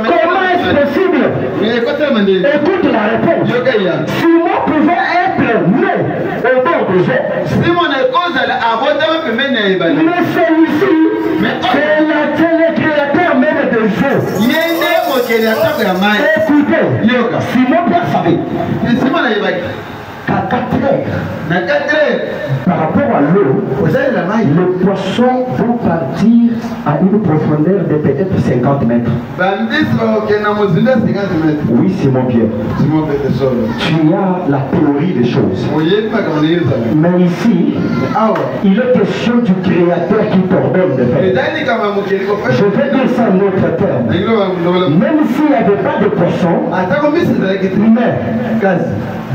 Comment est-ce possible? Écoute la réponse. Simon pouvait être né au bord de Jeu. Mais celui-ci, c'est le créateur même de Jeu. Écoutez, Simon Pierre savait qu'à 4 heures, par rapport à l'eau, les poissons vont partir à une profondeur de peut-être 50 mètres. Oui, Simon Pierre. Tu as la théorie des choses. Mais ici, il est question du créateur qui t'ordonne de faire. Je vais dire ça en autre terme. Même s'il n'y avait pas de poissons, mais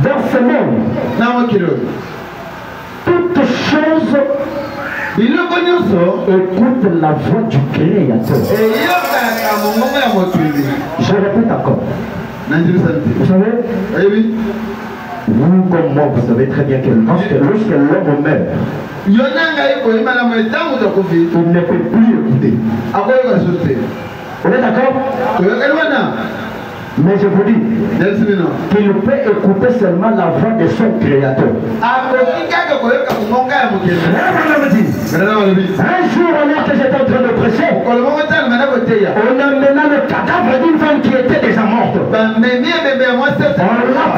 dans ce monde, toute chose écoute la voix du créateur. Je répète encore. Vous savez, vous comme moi, vous savez très bien que lorsque l'homme meurt, il ne peut plus écouter. Vous êtes d'accord? Mais je vous dis qu'il peut écouter seulement la voix de son créateur. Un jour, alors que j'étais en train de prêcher, on amena le cadavre d'une femme qui était déjà morte. On l'a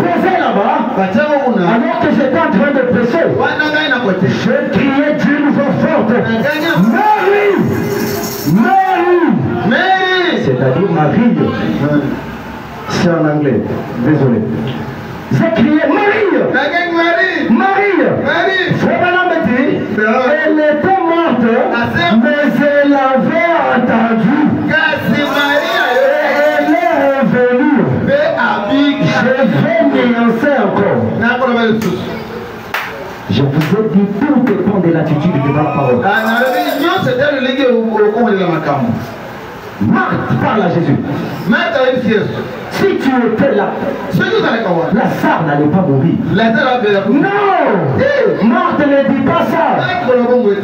posé là-bas. Alors que j'étais en train de prêcher, je criais d'une voix forte: Marie! Marie! C'est-à-dire Marie. C'est en anglais, désolé. J'ai crié Marie! Marie! Frère me dit, elle était morte, mais elle avait entendu. Elle est revenue. Je vais nuancer encore. Je vous ai dit, tout dépend de l'attitude de la parole. Marthe parle à Jésus. Si tu étais là, Lazare n'allait pas mourir. Non! Marthe ne dit pas ça.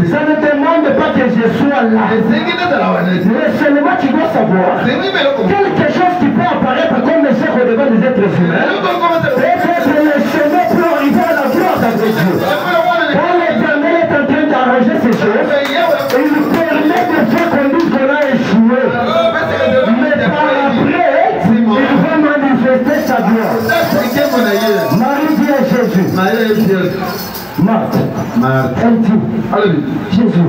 Ça ne demande pas que je sois là. Mais seulement tu dois savoir quelque chose qui peut apparaître comme le cher au-devant des êtres humains. Peut-être le chemin pour arriver à la gloire avec Dieu. Quand l'Éternel est en train d'arranger ces choses, il permet de faire qu'on dise qu'on a échoué. Mais par après, il va manifester sa gloire. Marie dit à Jésus, Marthe, elle dit, Jésus,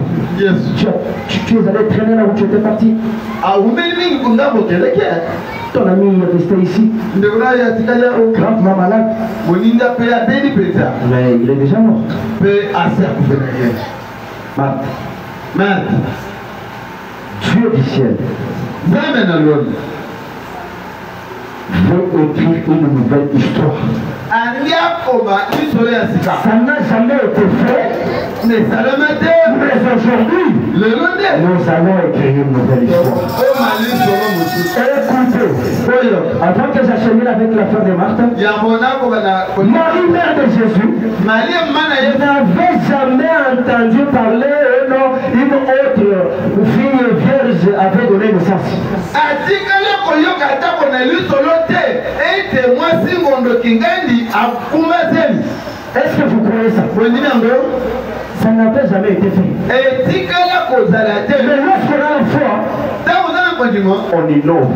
tu es allé traîner là où tu étais parti. Ton ami est resté ici, gravement malade. Mais il est déjà mort. Marthe, Dieu du ciel veut écrire une nouvelle histoire. Ça n'a jamais été fait, mais aujourd'hui, nous allons écrire une nouvelle histoire. Écoutez, avant que j'achemine avec l'affaire de Marthe, Marie, mère de Jésus, n'avait jamais entendu parler une autre fille vierge avait donné naissance. Est-ce que vous croyez ça? Ça n'avait jamais été fait. Mais lorsqu'on a la foi, on innove.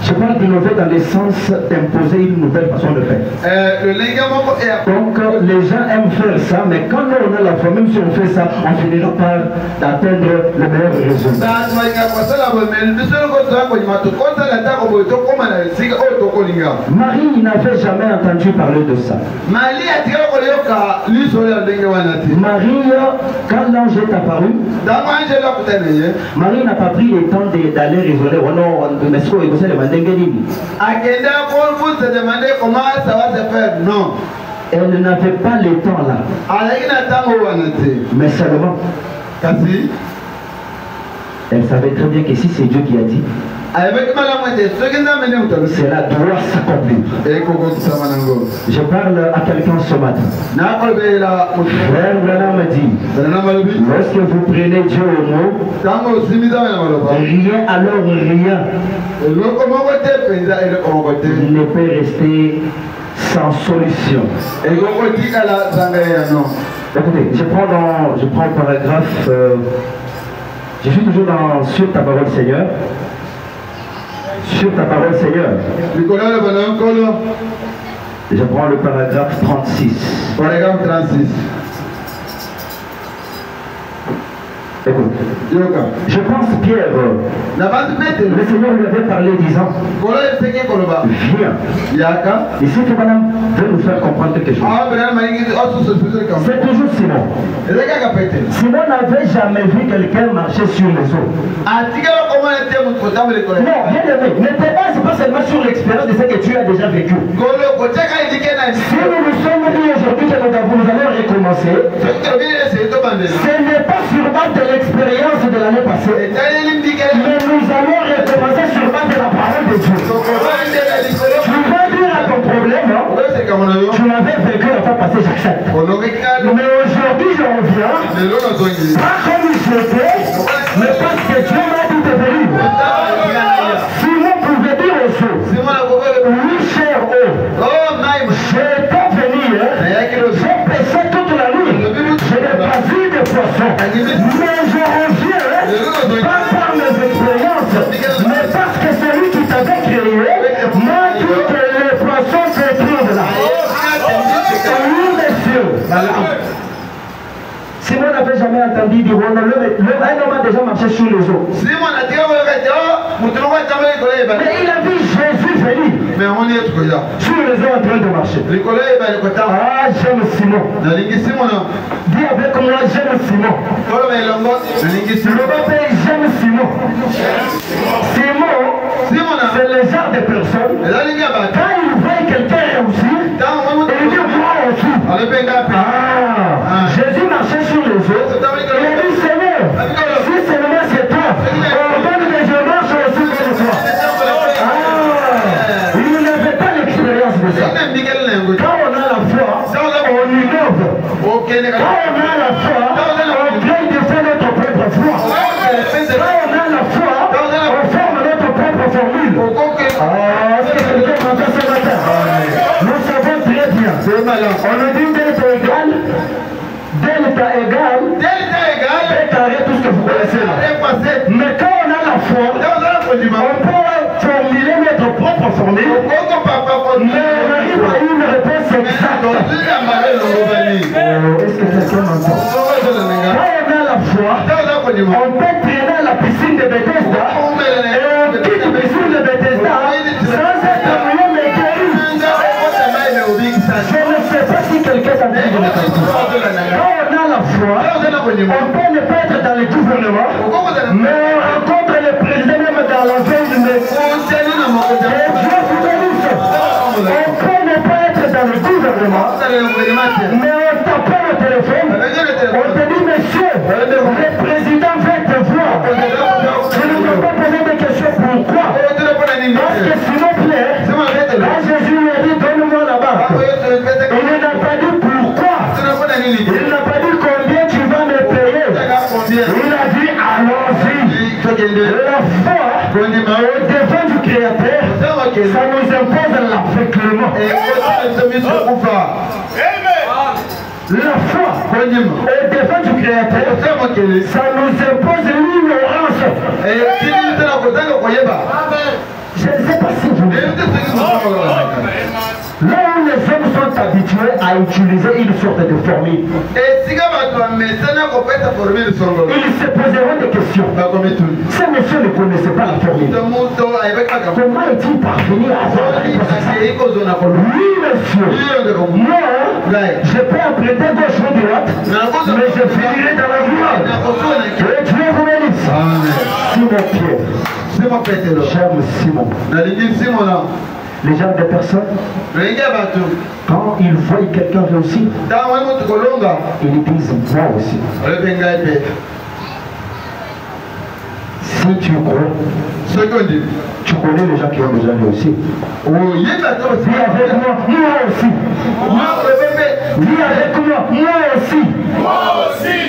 Je parle d'innover dans le sens d'imposer une nouvelle façon de faire. Donc les gens aiment faire ça, mais quand nous on a la foi, même si on fait ça, on finira par atteindre le meilleur résultat. Marie n'avait jamais entendu parler de ça. Marie, quand l'ange est apparu, Marie n'a pas pris le temps d'aller rigoler. Oh non, non. Elle n'avait pas le temps là. Mais seulement, elle savait très bien que si c'est Dieu qui a dit, Cela doit s'accomplir. Je parle à quelqu'un ce matin. Frère Branham me dit, lorsque vous prenez Dieu au mot, rien alors rien ne peut rester sans solution. Écoutez, je prends le paragraphe, je suis toujours sur ta parole Seigneur. Sur ta parole Seigneur. Je prends le paragraphe 36. Paragraphe 36. Écoute, je pense Pierre, le Seigneur lui avait parlé disant, viens. Ici, Madame veut nous faire comprendre quelque chose. C'est toujours Simon. Simon n'avait jamais vu quelqu'un marcher sur les eaux. Non, bien aimé, ne te base pas seulement sur l'expérience de ce que tu as déjà vécu. Si nous nous sommes dit aujourd'hui que nous allons recommencer, ce n'est pas sur base de l'expérience de l'année passée, mais nous allons recommencer sur base de la parole de Dieu. Tu vas dire à ton problème, tu l'avais vécu la fois passée, j'accepte. Mais aujourd'hui, je reviens, pas comme il s'était, mais parce que Dieu m'a dit de venir. Simon pouvait dire aux eaux, oui, cher eau, je peux venir, j'ai pêché toute la nuit, je n'ai pas vu de poisson, mais je reviens, pas par mes expériences, mais parce que celui qui t'avait créé m'a dit que les poissons se trouvent là. Oui, monsieur. Simon n'avait jamais entendu dire, un homme a déjà marché sur les eaux. Mais il a vu Jésus venir sur les eaux en train de marcher. Ah, j'aime Simon. Dis avec moi, j'aime Simon. Le pape, j'aime Simon. Simon, c'est le genre de personne, quand il voit quelqu'un réussir, il dit moi aussi. Jésus marchait sur les eaux. Il a dit Seigneur, si seulement c'est toi, ordonne que je marche aussi comme toi. Il n'avait pas l'expérience de ça. Quand on a la foi, on innove. Quand on a la foi, on crée de faire notre propre foi. Quand on a la foi, on forme notre propre formule. Est-ce que quelqu'un m'entend ce matin? Nous savons très bien. On nous dit delta égale. Delta égale. Tout ce que vous connaissez là. Mais quand on a la foi, on peut formuler notre propre formule, mais on arrive à une réponse exacte. Est-ce que quelqu'un m'entend? Quand on a la foi, on peut traîner à la piscine de Bethesda et on quitte la piscine de Bethesda sans être mouillé mais guéri. Je ne sais pas si quelqu'un s'en dit de la Quand on a la foi, on peut ne pas être dans le gouvernement, mais on rencontre le président même dans la veille de Dieu vous bénisse. On peut ne pas être dans le gouvernement, mais on t'appelle au téléphone, on te dit monsieur, le président veut te voir. Je ne peux pas poser des questions pourquoi. Parce que s'il vous plaît, quand Jésus lui a dit donne-moi la barque, il n'a pas dit pourquoi. Il n'a pas dit combien tu vas me payer. Il a dit allons-y. La foi au devant du Créateur, ça nous impose l'aveuglement. La foi au devant du Créateur, ça nous impose l'ignorance. Je ne sais pas si vous... Là où les hommes sont habitués à utiliser une sorte de formule, ils se poseront des questions. Ces messieurs ne connaissaient pas la formule. Comment est-il parvenu à avoir la réponse à ça? Oui, monsieur. Moi, je peux emprunter gauche ou droite, mais je finirai dans la gloire. Et Dieu vous bénisse. Simon Pierre. J'aime Simon. Les gens de personnes, quand ils voient quelqu'un réussir, ils disent moi aussi. Si tu crois, tu connais les gens qui ont besoin de aussi. Dis avec moi, moi aussi. Dis avec moi, moi aussi.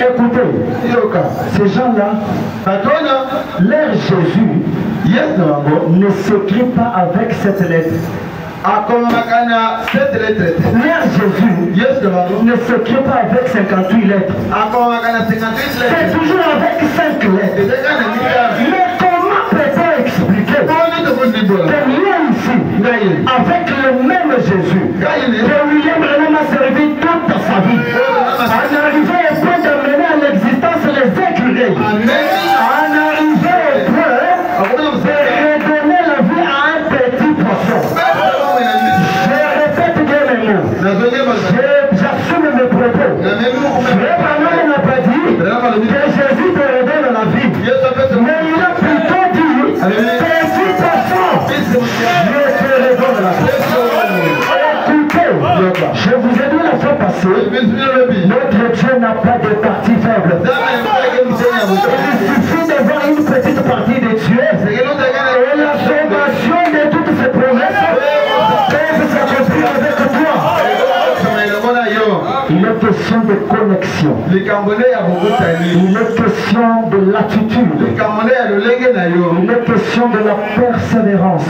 Écoutez, ces gens-là, leur Jésus ne s'écrit pas avec cette lettre. Leur Jésus ne s'écrit pas avec 58 lettres. C'est toujours avec 5 lettres. Mais comment peut-on expliquer que lui ici, avec le même Jésus, que William Branham a servi toute sa vie, en arrivant au point d'amener à l'existence les écureuils, en arrivant au point de redonner la vie à un petit poisson. Je répète bien mes mots. J'assume mes propos. Frère Branham n'a pas dit que Jésus te redonne la vie. Mais il a plutôt dit petit poisson, je te redonne la vie. Écoutez, je vous ai dit la fois passée, notre Dieu n'a pas de partie faible. Il suffit d'avoir une petite partie de Dieu et la sommation de toutes ses promesses peuvent s'accomplir avec toi. Il est question de connexion. Il est question de l'attitude. Il est question de la persévérance.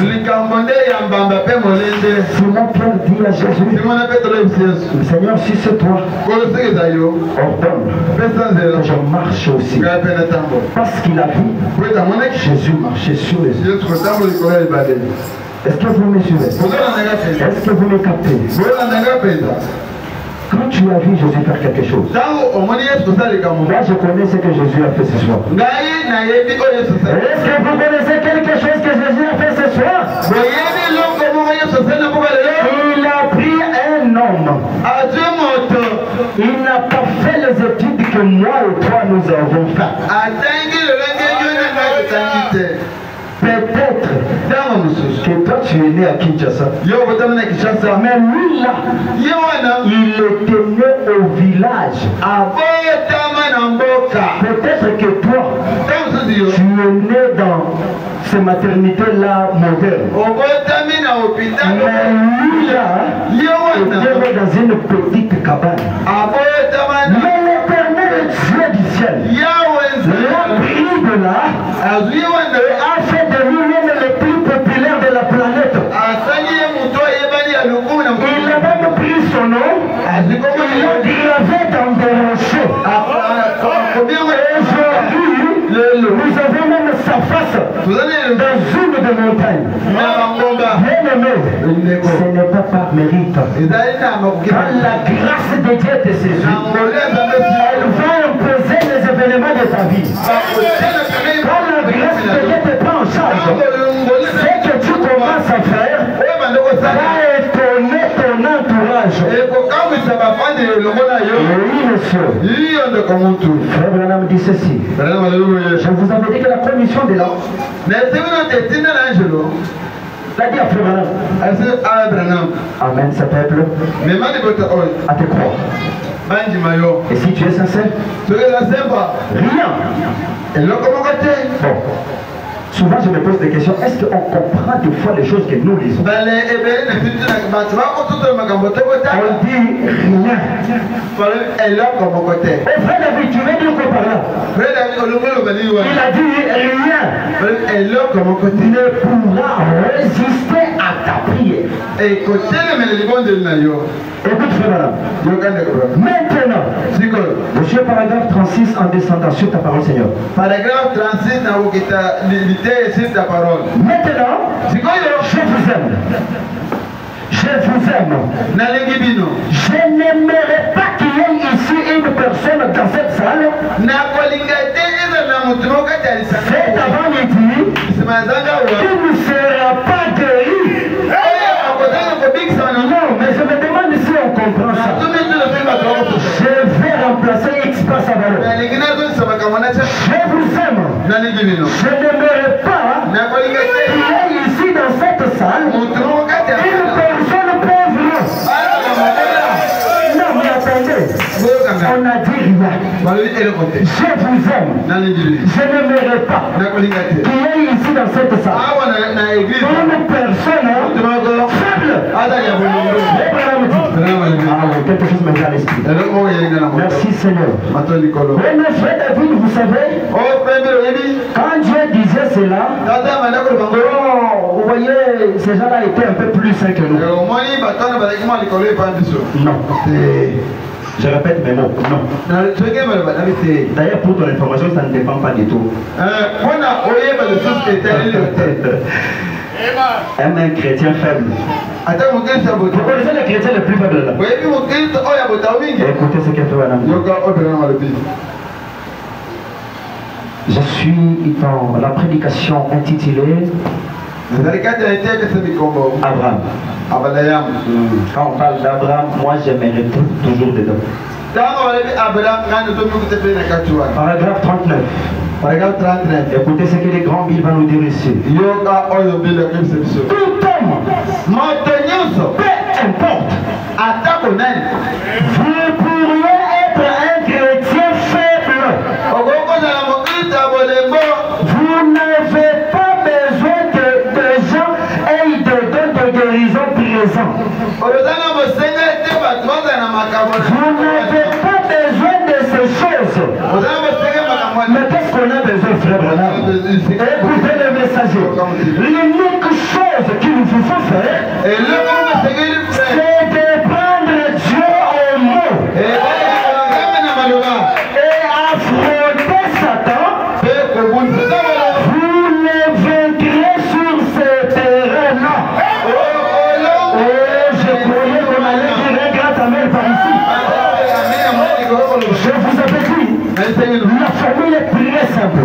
Simon Pierre dit à Jésus, Seigneur, si c'est toi, ordonne que je marche aussi. Parce qu'il a vu Jésus marcher sur les eaux. Est-ce que vous me suivez? Est-ce que vous me captez? Quand tu as vu Jésus faire quelque chose, moi je connais ce que Jésus a fait ce soir. Est-ce que vous connaissez quelque chose que Jésus a fait ce soir? Il a pris un homme. Il n'a pas fait les études que moi et toi nous avons fait. Peut-être que toi tu es né à Kinshasa. Mais lui là, il était né au village. Peut-être que toi, tu es né dans ces maternités-là modernes. Mais lui là, il était né dans une petite cabane. Mais l'éternel Dieu du ciel l'a pris de là et a fait de lui-même le plus populaire de la planète. Il a même pris son nom, il l'a gravé dans des rochers. Aujourd'hui, nous avons même sa face dans une des montagnes. Bien aimé, ce n'est pas par mérite. Quand la grâce de Dieu te saisit, elle va imposer les événements de ta vie. Quand la grâce de Dieu te prend en charge, ce que tu commences à faire va étonner ton entourage. Oui, monsieur. Frère Branham dit ceci. Je vous avais dit que la commission de l'ange l'a dit à Frère Branham. Amen, ce peuple à te croire. Et si tu es sincère, rien. Bon. Souvent je me pose des questions. Est-ce qu'on comprend des fois les choses que nous lisons? On dit rien. Et frère David, tu veux dire quoi par là? Il a dit rien ne pourra résister à ta prière. Écoute frère, maintenant, je suis paragraphe 36 en descendant sur ta parole Seigneur. Paragraphe 36 sur ta parole. Maintenant, je vous aime. Je vous aime. Je n'aimerais pas qu'il y ait ici une personne dans cette salle. C'est avant-midi. Tu ne seras pas guéri. Non, mais je me demande si on comprend ça. Je vais remplacer X par sa valeur. Je vous aime. Je n'aimerais pas qu'il y ait ici dans cette salle une personne pauvre. Non, mais attendez. On a dit rien. Je vous aime. Je n'aimerais pas qu'il y ait ici dans cette salle une personne faible. Quelque chose me vient à l'esprit. Merci Seigneur. Et mon frère David, vous savez, quand Dieu disait cela, vous voyez, ces gens-là étaient un peu plus sains que nous. Non. Je répète mes mots, non. D'ailleurs, pour ton information, ça ne dépend pas du tout. Un chrétien faible. Vous connaissez les chrétiens les plus faibles là? Écoutez ce que fait Madame. Je suis dans la prédication intitulée Abraham. Quand on parle d'Abraham, moi je me retrouve toujours dedans. Paragraphe 39. Paragraphe 39. Écoutez ce que les grands billes vont nous dire ici. Tout homme, peu importe, vous pourriez être un chrétien faible. Vous n'avez pas besoin de gens et de dons de guérison présents. Vous n'avez pas besoin de ces choses. Mais qu'est-ce qu'on a besoin, frère Branham? Écoutez le messager. L'unique chose qu'il vous faut faire, c'est de prendre Dieu au mot et affronter Satan. Vous le vaincrez sur ce terrain-là. Oh, je croyais qu'on allait dire un grand amen par ici. Je vous avais dit, la formule est très simple.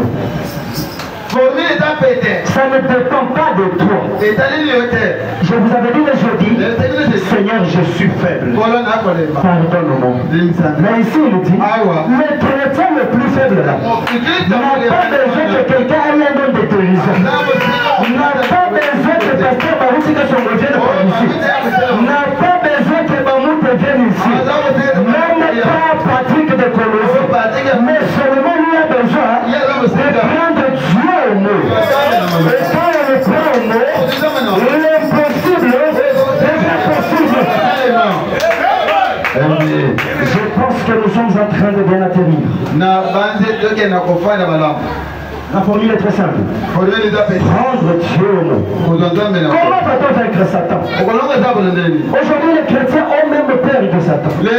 Ça ne dépend pas de toi. Je vous avais dit le jeudi, Seigneur, je suis faible. Pardonne-moi. Mais ici, il dit, le chrétien le plus faible là n'a pas besoin que quelqu'un ait un don de guérison. N'a pas besoin que pasteur Barouti que son revienne par ici. N'a pas besoin que Bamout vienne ici. Même pas Patrick de Colosie. Mais seulement lui a besoin de prendre Dieu au mot. Et quand on le prend au mot, l'impossible devient possible. Je pense que nous sommes en train de bien atterrir. La formule est très simple. Prendre Dieu au mot. Comment va-t-on vaincre Satan? Aujourd'hui, les chrétiens ont même peur de Satan. Mais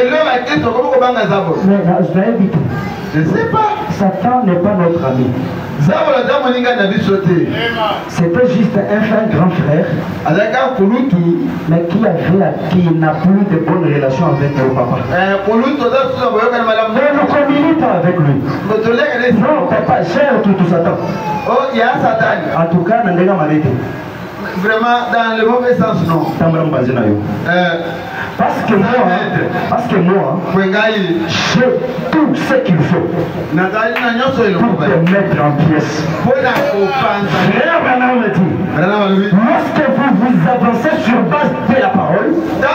je vais éviter. Je ne sais pas. Satan n'est pas notre ami. C'était juste un grand frère, mais qui n'a plus de bonnes relations avec le papa. Mais ne communique pas avec lui. Non, papa, cher tout Satan. En tout cas, dans les vraiment, dans le mauvais sens, non. Parce que moi, j'ai tout ce qu'il faut pour te mettre en pièces. Frère Branham me dit, lorsque vous avancez sur base de la parole, ça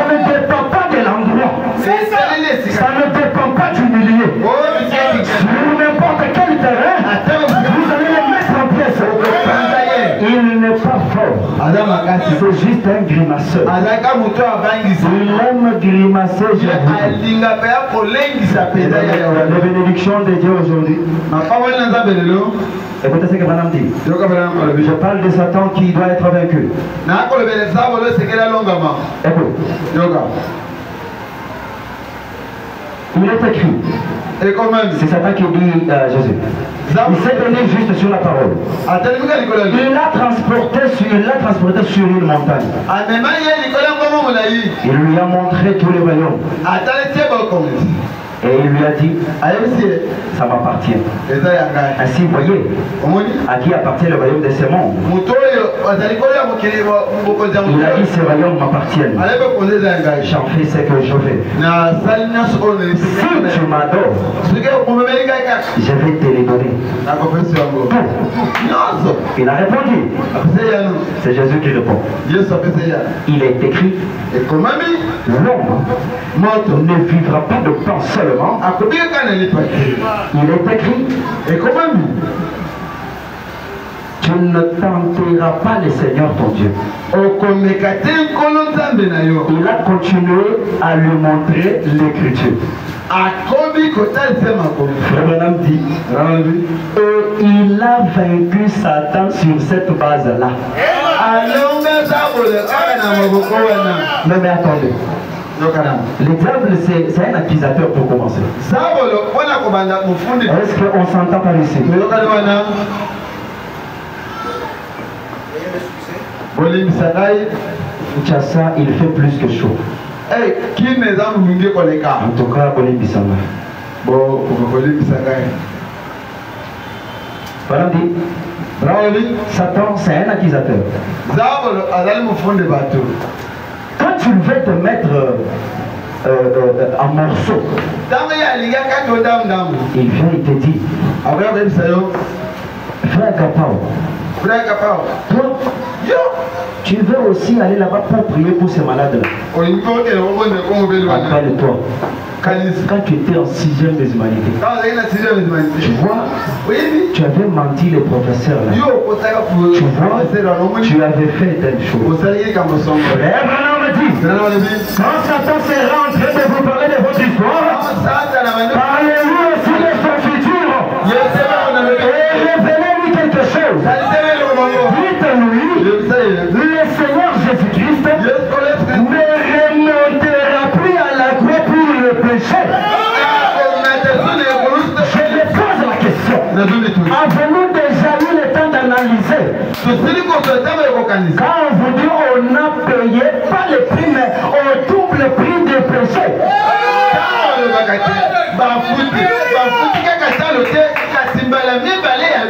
ne dépend pas de l'endroit. Ça ne dépend pas du milieu. Sur n'importe quel terrain, vous allez les mettre en pièces. Il n'est pas fort. C'est juste un grimaceur. Il aime grimacer. La bénédiction de Dieu aujourd'hui. Écoutez ce que Branham dit. Je parle de Satan qui doit être vaincu. Écoute. Il est écrit. C'est Satan qui dit Jésus. Il s'est donné juste sur la parole. Il l'a transporté sur une montagne. Il lui a montré tous les royaumes. Et il lui a dit, ça m'appartient. Ainsi, vous voyez, à qui appartient le royaume de ce monde. Il a dit, ces royaumes m'appartiennent. J'en fais ce que je veux. Si tu m'adores, je vais te les donner. Il a répondu. C'est Jésus qui répond. Il est écrit, l'homme ne vivra pas de pain seulement. Il est écrit, et comment tu ne tenteras pas le Seigneur ton Dieu. Il a continué à lui montrer l'écriture. Frère dit, et il a vaincu Satan sur cette base-là. Mais attendez. Le diable, c'est un accusateur pour commencer. Est-ce qu'on s'entend par ici? Tchassa, il fait plus que chaud. En tout cas, Satan, c'est un accusateur. Quand tu veux te mettre en morceaux, il vient, il te dit, frère Kapao, toi, tu veux aussi aller là-bas pour prier pour ces malades-là. Rappelle-toi, quand tu étais en 6e des humanités, tu vois, tu avais menti les professeurs là. Tu vois, tu avais fait telle chose. Frère Branham me dit, quand Satan sera en train de vous parler de votre histoire, parlez-lui aussi de son futur. Et révélez-lui quelque chose. Dites-lui, le Seigneur Jésus-Christ ne remontera plus à la croix pour le péché. Je me pose la question. Avons-nous déjà eu le temps d'analyser? Quand on vous dit on a payé pas le prix mais on double le prix des péchés.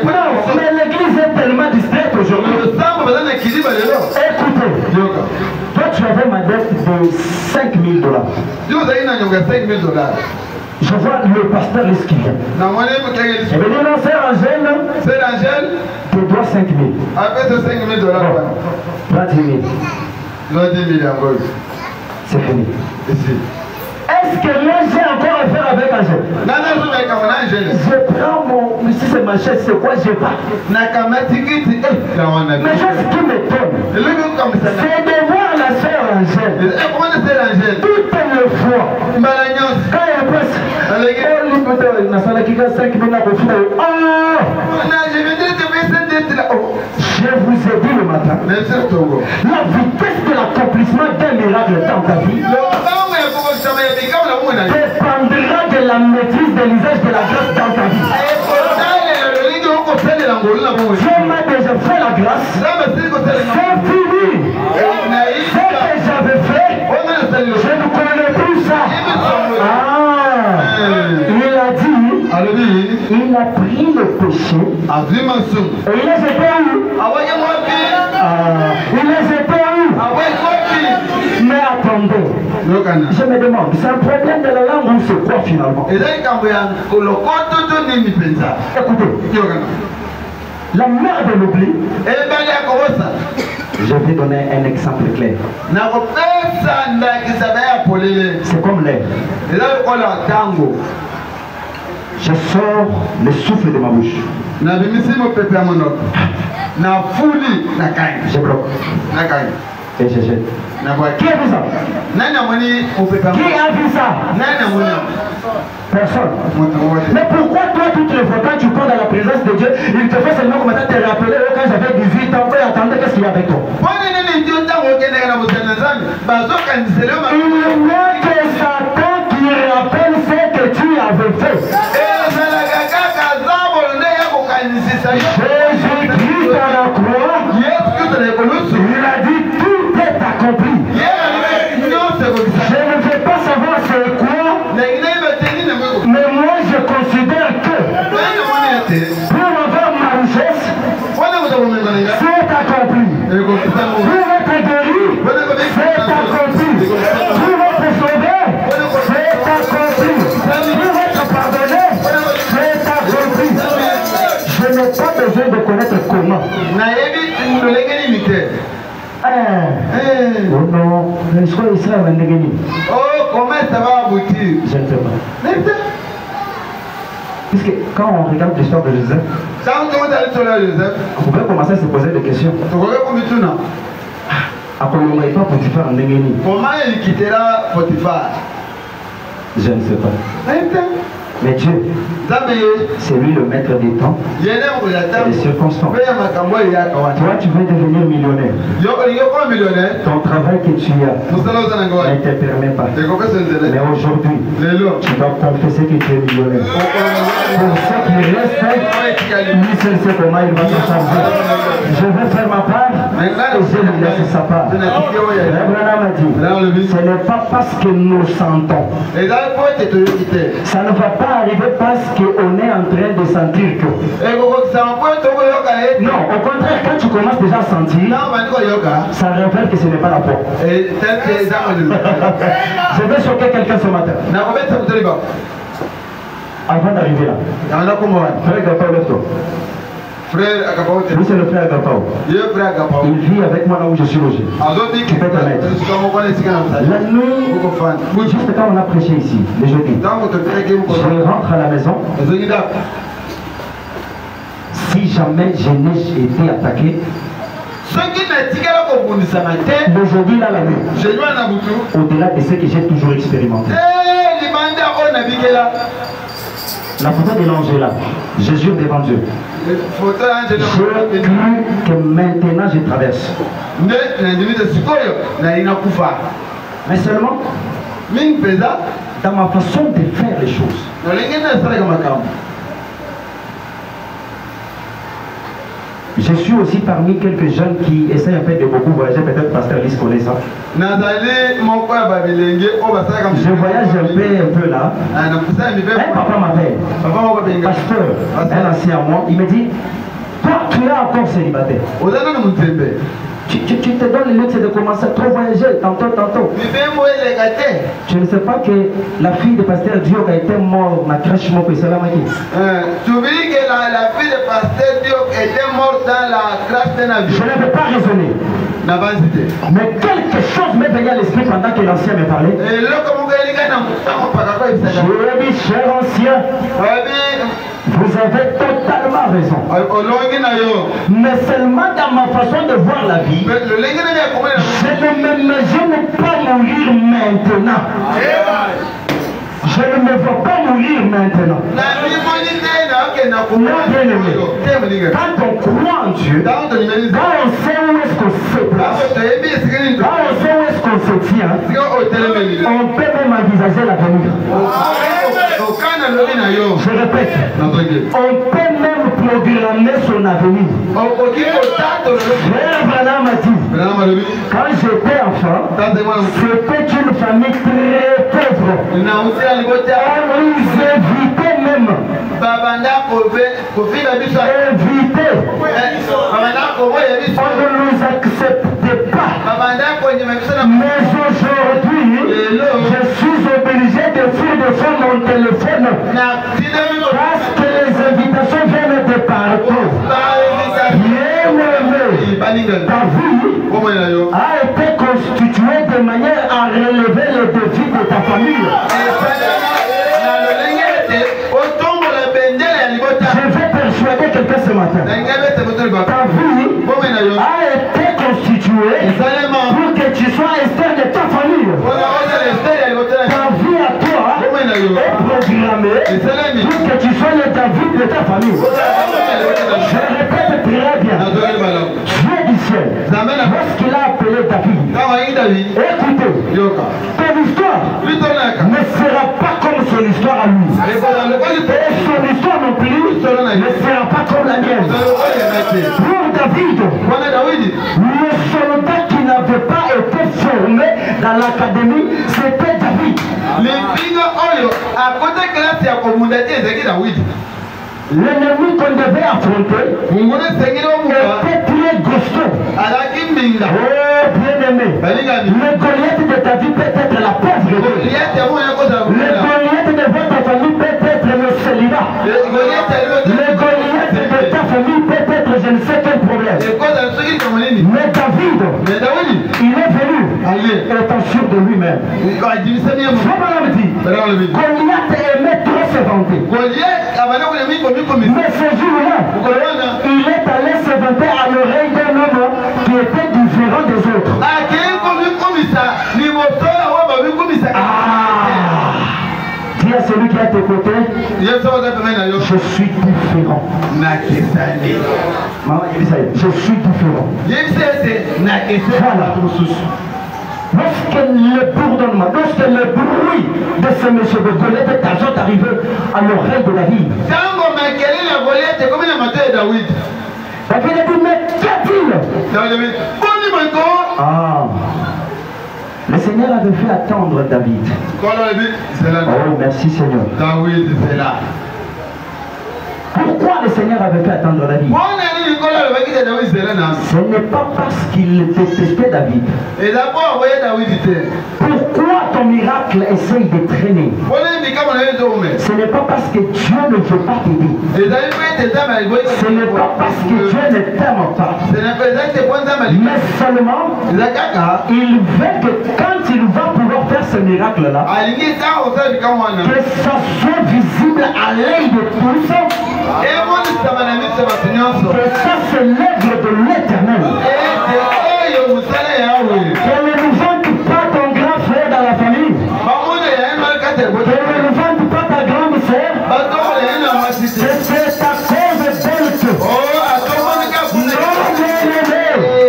Non, mais l'église est tellement distraite aujourd'hui. Écoutez, toi tu avais ma dette de $5 000. Je vois le pasteur qui vient. Il me dit non, c'est Angèle. Tu dois 5 000. Après ce $5 000. Bon, 10 000. C'est fini. Est-ce que moi j'ai encore à faire avec Angèle? Je prends mon... Si c'est ma chaise, c'est quoi? J'ai pas. Mais chose qui m'étonne, c'est de voir la sœur Angèle. Toutes les fois, quand elle passe, je vous ai dit le matin, la vitesse de l'accomplissement d'un miracle dans ta vie dépendra de la maîtrise de l'usage de la grâce dans ta vie. Dieu m'a déjà fait la grâce. C'est fini. Ce que j'avais fait, je ne connais plus ça. Il a dit, il a pris le péché et il les jeté où? Il les jeté où? Mais attendez, je me demande, c'est un problème de la langue ou c'est quoi finalement? Écoutez, la mère de l'oubli, je vais donner un exemple clair. C'est comme l'air. Je sors le souffle de ma bouche. Je bloque. Et je jette. Qui a vu ça? Qui a vu ça? Personne. Mais pourquoi toi, toutes les fois, quand tu prends dans la présence de Dieu, il te fait seulement comme ça te rappeler quand j'avais 18 ans, et attendez, qu'est-ce qu'il y a avec toi? Il n'y a que Satan qui rappelle ce que tu avais fait. Jésus-Christ à la croix, il a dit tout est accompli. Je ne vais pas savoir c'est quoi, mais moi je considère que pour avoir ma richesse, c'est accompli. Pour être guéri, c'est accompli. Pour être sauvé, c'est accompli. Pour être pardonné, c'est accompli. Je n'ai pas besoin de connaître comment. Oh non, je crois que ça va me. Oh, comment ça va aboutir? Je ne sais pas. Puisque quand on regarde l'histoire de Joseph, on peut commencer à se poser des questions. Comment il quittera Potiphar? Je ne sais pas. Mais Dieu, c'est lui le maître des temps et des circonstances. Toi, tu veux devenir millionnaire. Ton travail que tu as ne te permet pas. Mais aujourd'hui, tu dois confesser que tu es millionnaire. Pour ceux qui restent, lui seul sait comment il va se charger. Je vais faire ma part et je lui laisse sa part. Abraham a dit, ce n'est pas parce que nous sentons. Ça ne va pas arriver parce qu'on est en train de sentir que. Non, au contraire, quand tu commences déjà à sentir, ça révèle que ce n'est pas la porte. Je vais choquer quelqu'un ce matin. Avant d'arriver là. Frère Agapao, lève-toi. Lui, c'est le frère Agapao. Il vit avec moi là où je suis logé. Tu peux te mettre. La nuit, juste quand on a prêché ici, le jeudi, je rentre à la maison. Si jamais je n'ai été attaqué, aujourd'hui là la nuit, au-delà de ce que j'ai toujours expérimenté. La photo de l'ange est là. Je jure devant Dieu. Je cru que maintenant je traverse. Mais seulement dans ma façon de faire les choses. Je suis aussi parmi quelques jeunes qui essayent en fait de beaucoup voyager. Peut-être Pasteur Lys connaît ça. Je voyage un peu là. Un papa m'appelle. Pasteur, un ancien à moi, il me dit, toi tu es encore célibataire. Tu te donnes le luxe de commencer à trop voyager, tantôt. Je ne sais pas que la fille de Pasteur Diok a été morte, ma crèche morte, c'est la maquille. Tu veux dire que la fille de Pasteur Diok était morte dans la crèche d'un avion? Je ne peux pas raisonner. Mais quelque chose m'est venu à l'esprit pendant que l'ancien me parlait. Je lui ai dit, cher ancien, vous avez totalement raison. Mais seulement dans ma façon de voir la vie, je ne m'imagine pas mourir maintenant. Je ne me vois pas mourir maintenant. Quand on croit en Dieu, quand on sait où est-ce qu'on se place, quand on sait où est-ce qu'on se tient, on peut même envisager l'avenir. Je répète, on peut même programmer son avenir. Frère Branham m'a dit, quand j'étais enfant, c'était une famille très pauvre. On nous évitait même. On ne nous acceptait pas. Mais aujourd'hui, je suis obligé de faire de faire mon téléphone parce que les invitations viennent de partout. Bien-aimé, ta vie a été constituée de manière à relever les défis de ta famille. Je vais persuader quelqu'un ce matin. Ta vie a été constituée pour que tu sois Esther de ta famille. Ta vie à toi est programmée pour que tu sois le David de ta famille. Je répète très bien. Dieu du ciel, lorsqu'il a appelé David, écoutez, ton histoire ne sera pas comme son histoire à lui. Et son histoire non plus ne sera pas comme la mienne. Pour David, le soldat qui n'avait pas été formé dans l'académie, c'était David. L'ennemi qu'on devait affronter était très costaud. Oh bien-aimé, le Goliath de ta vie peut être la pauvreté. Le Goliath de votre famille peut être le célibat. Le Goliath de ta famille peut être je ne sais quel problème. Mais David, il est venu étant sûr de lui-même. Goliath aimait trop se vanter. Mais ce jour-là, il est allé se vanter à l'oreille d'un homme qui était différent des autres. Dis à celui qui est à tes côtés, je suis différent. Maman, je suis différent. Voilà. Lorsque le bourdonnement, lorsque le bruit de ce monsieur de Goliath est arrivé à l'oreille de David, David a dit, mais qu'y a-t-il? Ah, le Seigneur avait fait attendre David. Oh, merci Seigneur. Pourquoi le Seigneur avait fait attendre David? Ce n'est pas parce qu'il détestait David. Pourquoi ton miracle essaye de traîner? Ce n'est pas parce que Dieu ne veut pas t'aider. Ce n'est pas parce que Dieu ne t'aime pas. Mais seulement, il veut que quand il va pouvoir faire ce miracle-là, que ça soit visible à l'œil de tous. Que ça c'est l'œuvre de l'Éternel. Que ne nous vante pas ton grand frère dans la famille. Que ne nous vante pas ta grande sœur. Que c'est à cause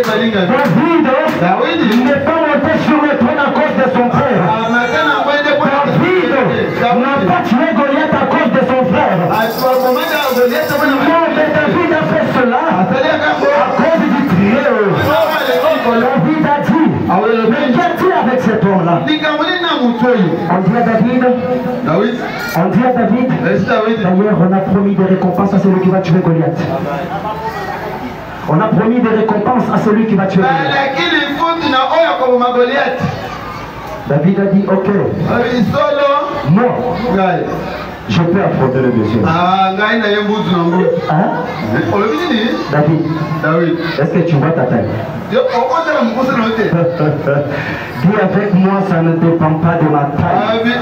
d'elle que David n'est pas monté sur le trône à cause de son frère. David n'a pas tué Goliath à cause de son frère. Non, mais David a fait cela à cause du trio. David a dit, mais qu'y a-t-il avec cet homme-là? On dit à David, d'ailleurs on a promis des récompenses à celui qui va tuer Goliath. On a promis des récompenses à celui qui va tuer Goliath. David a dit, ok, moi, je peux affronter le monsieur. Hein? David, est-ce que tu vois ta taille? Dis avec moi, ça ne dépend pas de ma taille.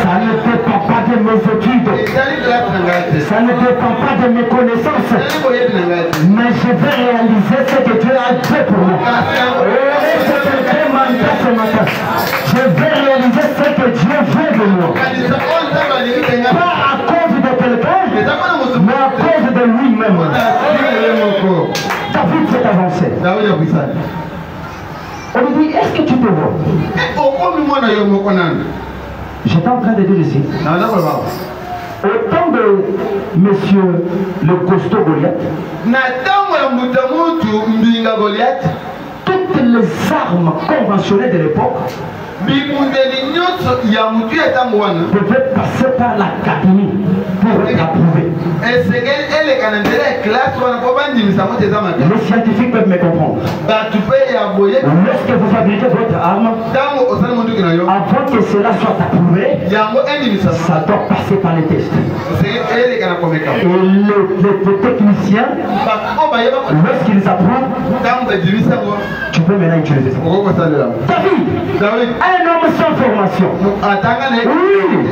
Ça ne dépend pas de mes études. Ça ne dépend pas de mes connaissances. Mais je vais réaliser ce que Dieu a fait pour moi. Je vais réaliser ce que Dieu veut de moi. Pas à cause de quelqu'un, mais à cause de lui-même. David s'est avancé. On lui dit, est-ce que tu te vois? J'étais en train de dire ici, au temps de monsieur le costaud Goliath, toutes les armes conventionnelles de l'époque devait passer par l'académie pour être approuvé. Les scientifiques peuvent me comprendre. Lorsque vous fabriquez votre arme, avant que cela soit approuvé, ça doit passer par les tests. Et les techniciens, lorsqu'ils approuvent, tu peux maintenant utiliser ça. David, un homme sans formation. Oui,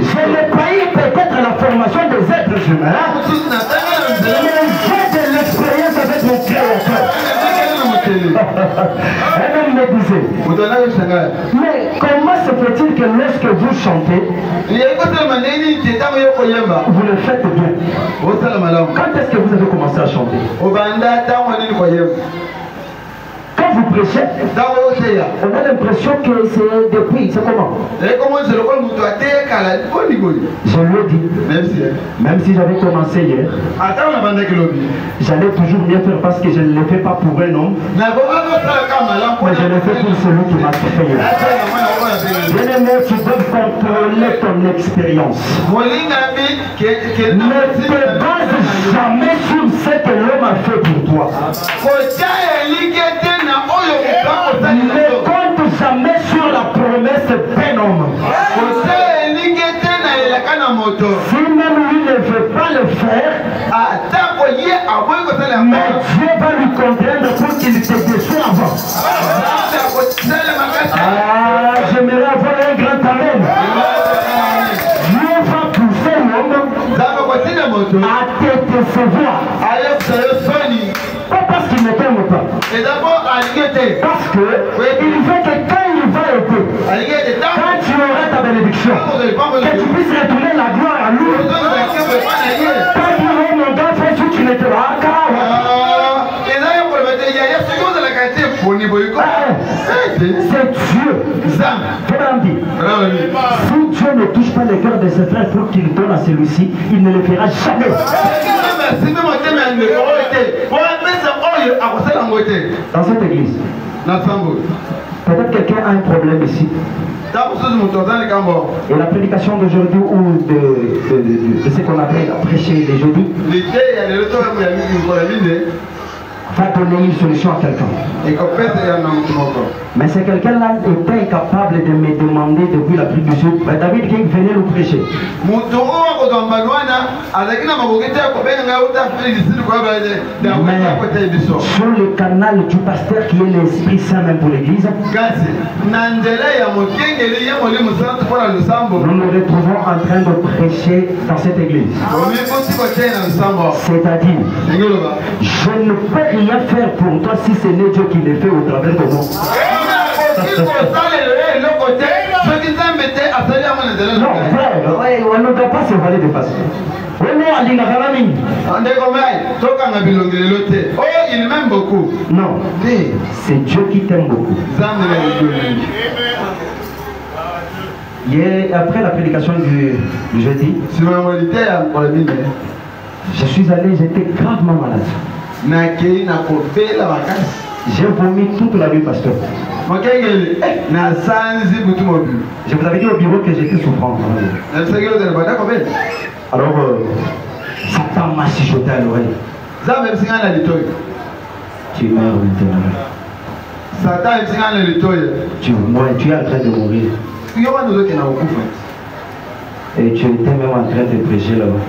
je n'ai pas eu peut-être la formation des êtres humains, mais j'ai de l'expérience avec mon créateur. Un homme me disait, mais comment se fait-il que lorsque vous chantez, vous le faites bien? Quand est-ce que vous avez commencé à chanter? Quand vous prêchez, on a l'impression que c'est depuis, c'est comment? Je lui ai dit, même si j'avais commencé hier, j'allais toujours bien faire parce que je ne le fais pas pour un homme, mais je le fais pour celui qui m'a créé. Bien-aimé, tu dois contrôler ton expérience. Ne te base jamais sur ce que l'homme a fait pour toi. Ne compte jamais sur la promesse d'un homme. Si même lui ne veut pas le faire, mais Dieu va lui contraindre pour qu'il te déçoive. à te décevoir. Pas parce qu'il ne t'aime pas. Parce que il veut que quand il va aider, quand tu auras ta bénédiction, que tu puisses retourner la gloire à lui. Quand tu auras mon gars, fais ce qui ne te va pas. C'est Dieu. Si Dieu ne touche pas le cœur de ses frères pour qu'il donne à celui-ci, il ne le fera jamais. Dans cette église, peut-être quelqu'un a un problème ici. Et la prédication d'aujourd'hui ou de ce qu'on avait prêché les jeudis va donner une solution à quelqu'un. Mais c'est quelqu'un-là était incapable de me demander depuis la prière du jour. David King venait nous prêcher. Mais sur le canal du pasteur qui est l'Esprit Saint même pour l'église, nous nous retrouvons en train de prêcher dans cette église. C'est-à-dire, je ne peux rien faire pour toi si ce n'est Dieu qui le fait au travers de moi. Non, frère, on ne doit pas se valer de face. Il m'aime beaucoup. Non, c'est Dieu qui t'aime beaucoup. Hier, après la prédication du jeudi, je suis allé, j'étais gravement malade. J'ai vomi toute la nuit, pasteur. Je vous avais dit au bureau que j'étais souffrant. Alors, Satan m'a chuchoté à l'oreille. Tu meurs maintenant. Tu es en train de mourir. Et tu étais même en train de prêcher là-bas.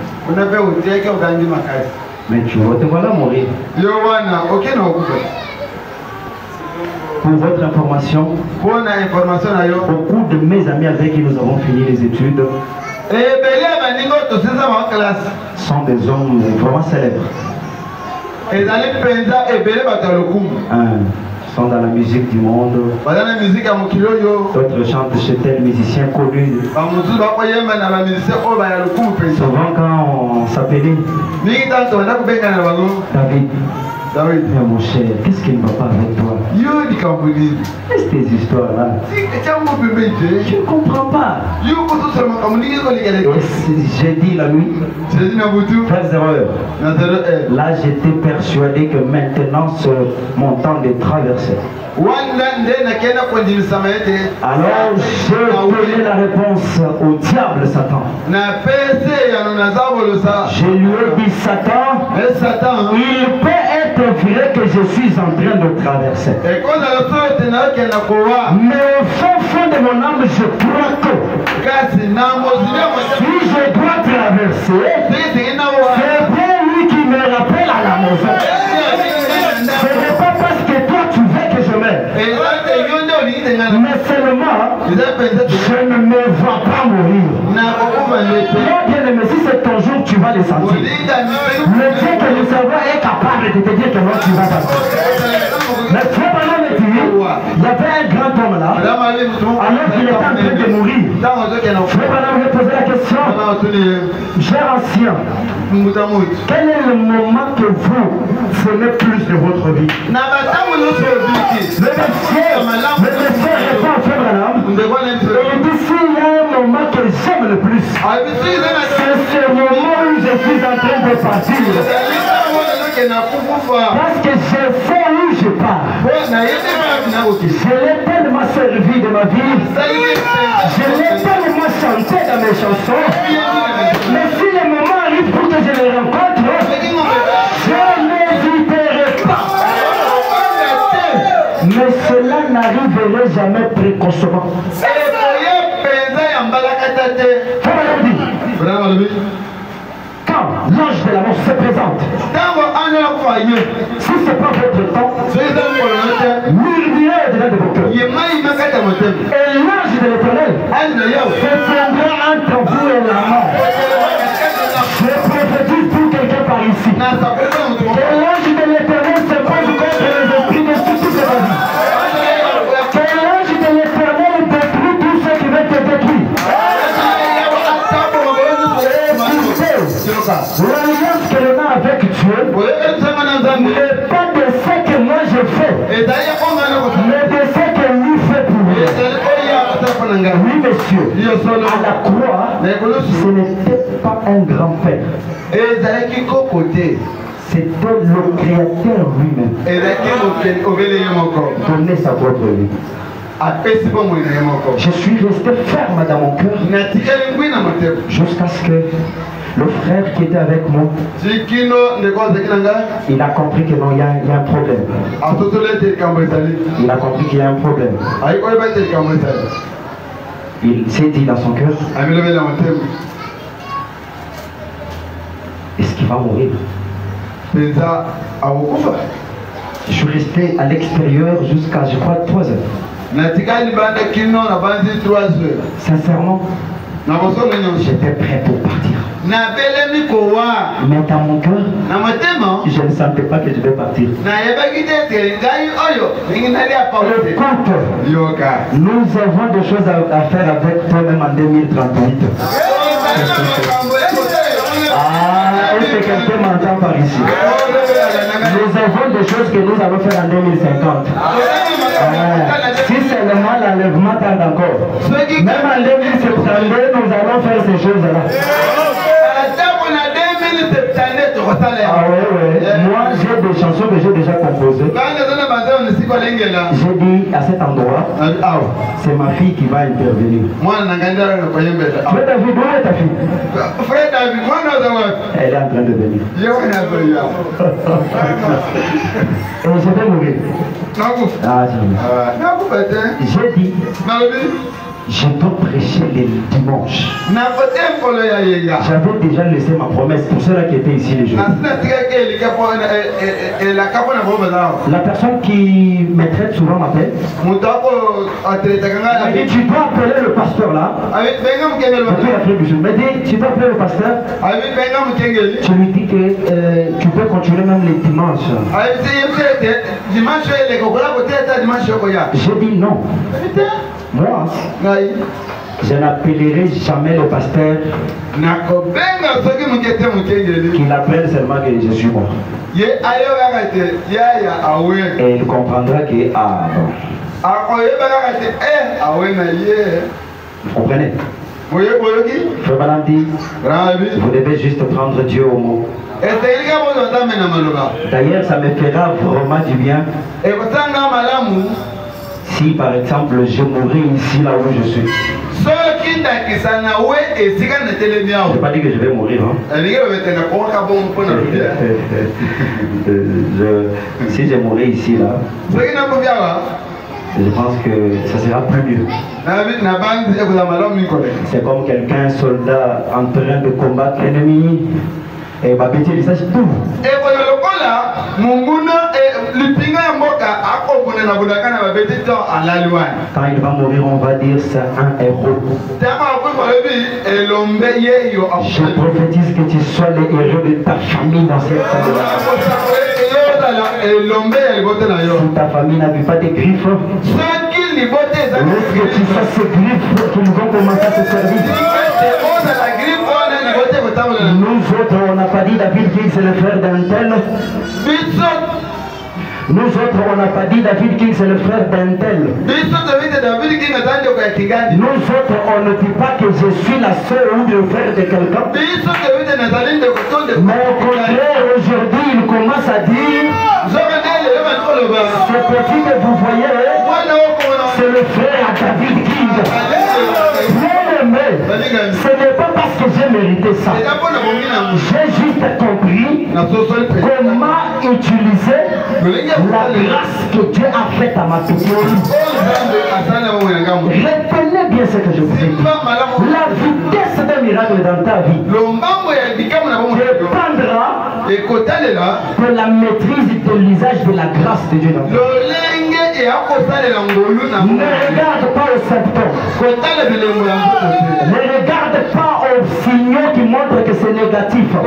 Mais tu te voilà mourir. Pour votre information, beaucoup de mes amis avec qui nous avons fini les études sont des hommes vraiment célèbres. Sont dans la musique du monde. D'autres chantent chez tel musicien connu. Souvent quand on s'appelait David, mais mon cher, qu'est-ce qui ne va pas avec toi? Qu'est-ce que tes histoires-là? Je ne comprends pas. J'ai dit la nuit, frères erreurs. Là, j'étais persuadé que maintenant, c'est mon temps de traverser. Alors, j'ai donné la réponse au diable, Satan. Je lui ai dit, Satan, il peut être vrai que je suis en train de traverser. Mais au fond de mon âme, je crois que si je dois traverser, c'est bien lui qui me rappelle à la maison. Ce n'est pas parce que toi tu veux que je meure. Mais seulement, je ne me vois pas mourir. Moi, bien aimé, si c'est ton jour, tu vas le sentir. Le Dieu que le cerveau est capable de te dire que non, tu vas passer. Mais frère Branham me dit, il y avait un grand homme là, alors qu'il était en train de mourir. Frère Branham me posait la question, cher ancien, quel est le moment que vous aimez plus de votre vie? Le monsieur répond à frère Branham, et il dit, s'il y a un moment que j'aime le plus, c'est ce moment où je suis en train de partir. Parce que je sais où je pars. Je l'ai tellement servi de ma vie. Je l'ai tellement chanté dans mes chansons. Mais si le moment arrive pour que je le rencontre, je n'hésiterai pas. Mais cela n'arriverait jamais précocement. Quand l'ange de la mort se présente, si ce n'est pas votre temps, murmurez au-delà de vos cœurs. Et l'ange de l'Éternel se tiendra entre vous et la mort. Je prophétise L'alliance que l'on a avec Dieu n'est pas de ce que moi je fais, mais de ce que lui fait pour moi. Oui, monsieur, à la croix, ce n'était pas un grand-père. C'était le Créateur lui-même. Donnez sa propre vie. Je suis resté ferme dans mon cœur jusqu'à ce que le frère qui était avec moi, il a compris que non, il y a un problème. Il a compris qu'il y a un problème. Il s'est dit dans son cœur, est-ce qu'il va mourir? Je suis resté à l'extérieur jusqu'à, je crois, 3 heures. Sincèrement, j'étais prêt pour partir. Mais dans mon cœur, je ne sentais pas que je vais partir. Écoute, nous avons des choses à faire avec toi-même en 2038. Est-ce que quelqu'un m'entend par ici? Nous avons des choses que nous allons faire en 2050. Si seulement l'enlèvement tarde encore. Même en 2072, nous allons faire ces choses-là. Ah ouais. Moi, j'ai des chansons que j'ai déjà composées. J'ai dit à cet endroit, c'est ma fille qui va intervenir. Frère David, où est ta fille? Elle est en train de venir. Et je vais mourir. J'ai dit, je dois prêcher les dimanches. J'avais déjà laissé ma promesse pour ceux-là qui étaient ici les jours. La personne qui me traite souvent m'appelle. Elle dit, tu dois appeler le pasteur là. Je me dis, tu dois appeler le pasteur. Tu lui dis que tu peux continuer même les dimanches. J'ai dit non. Moi, je n'appellerai jamais le pasteur qu'il appelle seulement que je suis mort. Et il comprendra que vous comprenez? Frère Madame dit, vous devez juste prendre Dieu au mot. D'ailleurs, ça me fera vraiment du bien si par exemple je mourrais ici là où je suis. Je n'ai pas dit que je vais mourir. Hein? Si je mourrais ici là, je pense que ça sera plus mieux. C'est comme quelqu'un, un soldat en train de combattre l'ennemi. Et va péter le visage tout. Quand il va mourir, on va dire c'est un héros. Je prophétise que tu sois le héros de ta famille dans cette famille. Si ta famille n'a vu pas de griffes, lorsque tu fasses ces griffes qu'ils vont commencer à se servir. Nous autres, on n'a pas dit David King c'est le frère d'un tel. Nous autres, on n'a pas dit David King c'est le frère d'un tel. Nous autres, on ne dit pas que je suis la soeur ou le frère de quelqu'un. Mais au contraire, aujourd'hui, il commence à dire ce petit que vous voyez, c'est le frère à David King. Ce n'est pas parce que j'ai mérité ça. J'ai juste compris comment utiliser la grâce que Dieu a faite à ma petite vie. Retenez bien ce que je vous ai dit. La vitesse d'un miracle dans ta vie dépendra de la maîtrise de l'usage de la grâce de Dieu dans ta vie. Ne regarde pas aux symptômes. Ne regarde pas aux signaux qui montrent que c'est négatif. Non.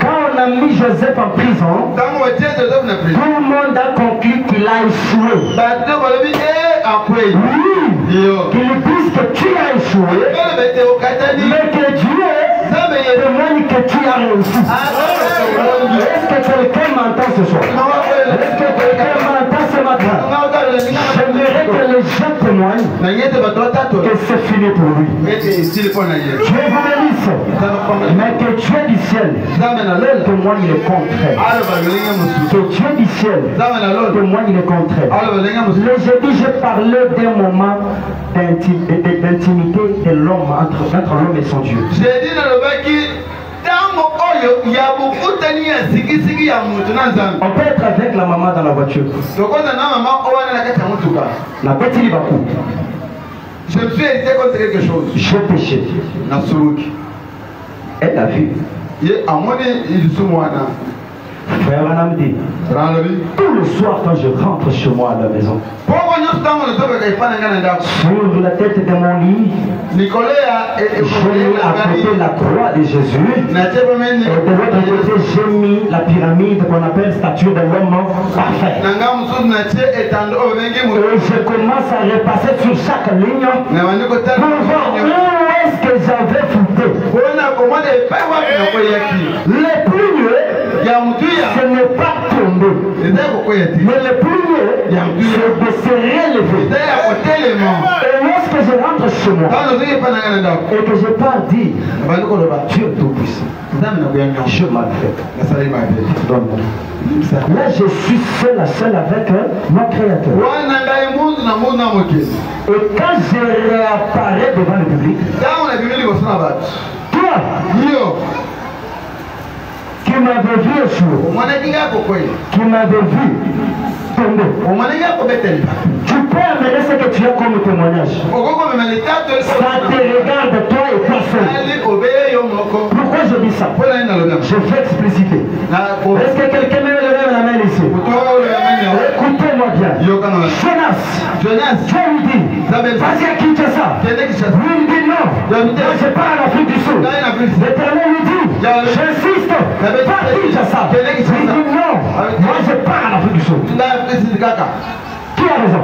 Quand on a mis Joseph en prison, tout le monde a conclu qu'il a échoué. Oui. Qu'il dise que tu as échoué, mais tu as réussi. Est-ce que quelqu'un m'entend ce soir? Est-ce que quelqu'un m'entend ce matin? J'aimerais que les gens témoignent que c'est fini pour lui. Dieu vous bénisse. Mais que Dieu du ciel témoigne le contraire. Que Dieu du ciel témoigne le contraire. Le jeudi, j'ai parlé d'un moment d'intimité de l'homme entre l'homme et son Dieu. On peut être avec la maman dans la voiture. La petite Bakou. Je me suis hésité contre quelque chose. J'ai péché. Elle a vu. Frère Anamdi, tout le soir quand je rentre chez moi à la maison, sur la tête de mon lit, j'ai mis à côté la croix de Jésus, et de l'autre côté j'ai mis la pyramide qu'on appelle statue de l'homme parfait. Et je commence à repasser sur chaque ligne pour voir où est-ce que j'avais foutu. Les plus mieux, ce n'est pas tomber. Mais le plus mieux, c'est de se relever. Et lorsque je rentre chez moi et que je pars dire Dieu tout-puissant, je m'adfais. Donne-moi. Là, je suis seul à seul avec mon Créateur. Et quand je réapparais devant le public, toi, qui m'avait vu échouer, qui m'avait vu tomber, tu peux amener ce que tu as comme témoignage. Ça te regarde toi et toi seul. Pourquoi je dis ça? Je vais expliciter. Est-ce que quelqu'un me lève la main ici? Écoutez-moi bien. Jonas, Dieu lui dit, vas-y à Kinshasa. Lui il dit non. Moi je pars à l'Afrique du Sud. L'Éternel lui dit, j'insiste, pas à Kinshasa. Il dit non, moi je pars à l'Afrique du Sud. Qui a raison?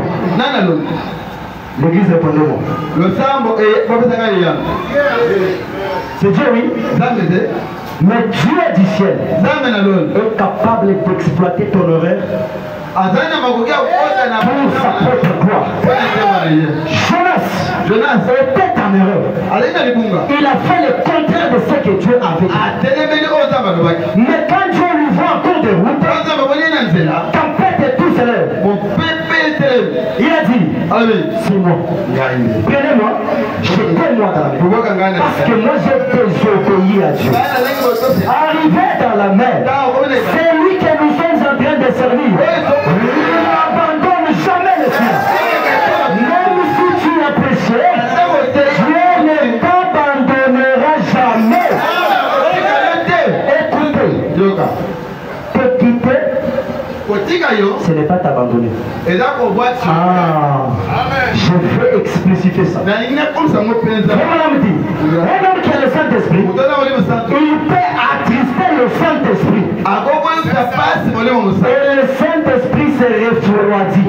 L'église répondez-moi. C'est Dieu, oui. Mais Dieu du ciel est capable d'exploiter ton horaire pour sa propre gloire. Jonas était en erreur. Il a fait le contraire de ce que Dieu avait dit. Mais quand Dieu lui voit en cours de route, tempête et tout s'élève. Il a dit, c'est moi. Prenez-moi, jetez-moi dans la mer. Parce que moi j'ai désobéi à Dieu. Arrivé dans la mer, c'est lui que nous sommes en train de servir. Il n'abandonne jamais le ciel. Même si tu as péché, Dieu ne t'abandonnera jamais. Écoutez, te quitter, ce n'est pas t'abandonner. Je veux expliciter ça. Un homme qui a le Saint-Esprit, il peut attrister le Saint-Esprit. Et le Saint-Esprit se refroidit.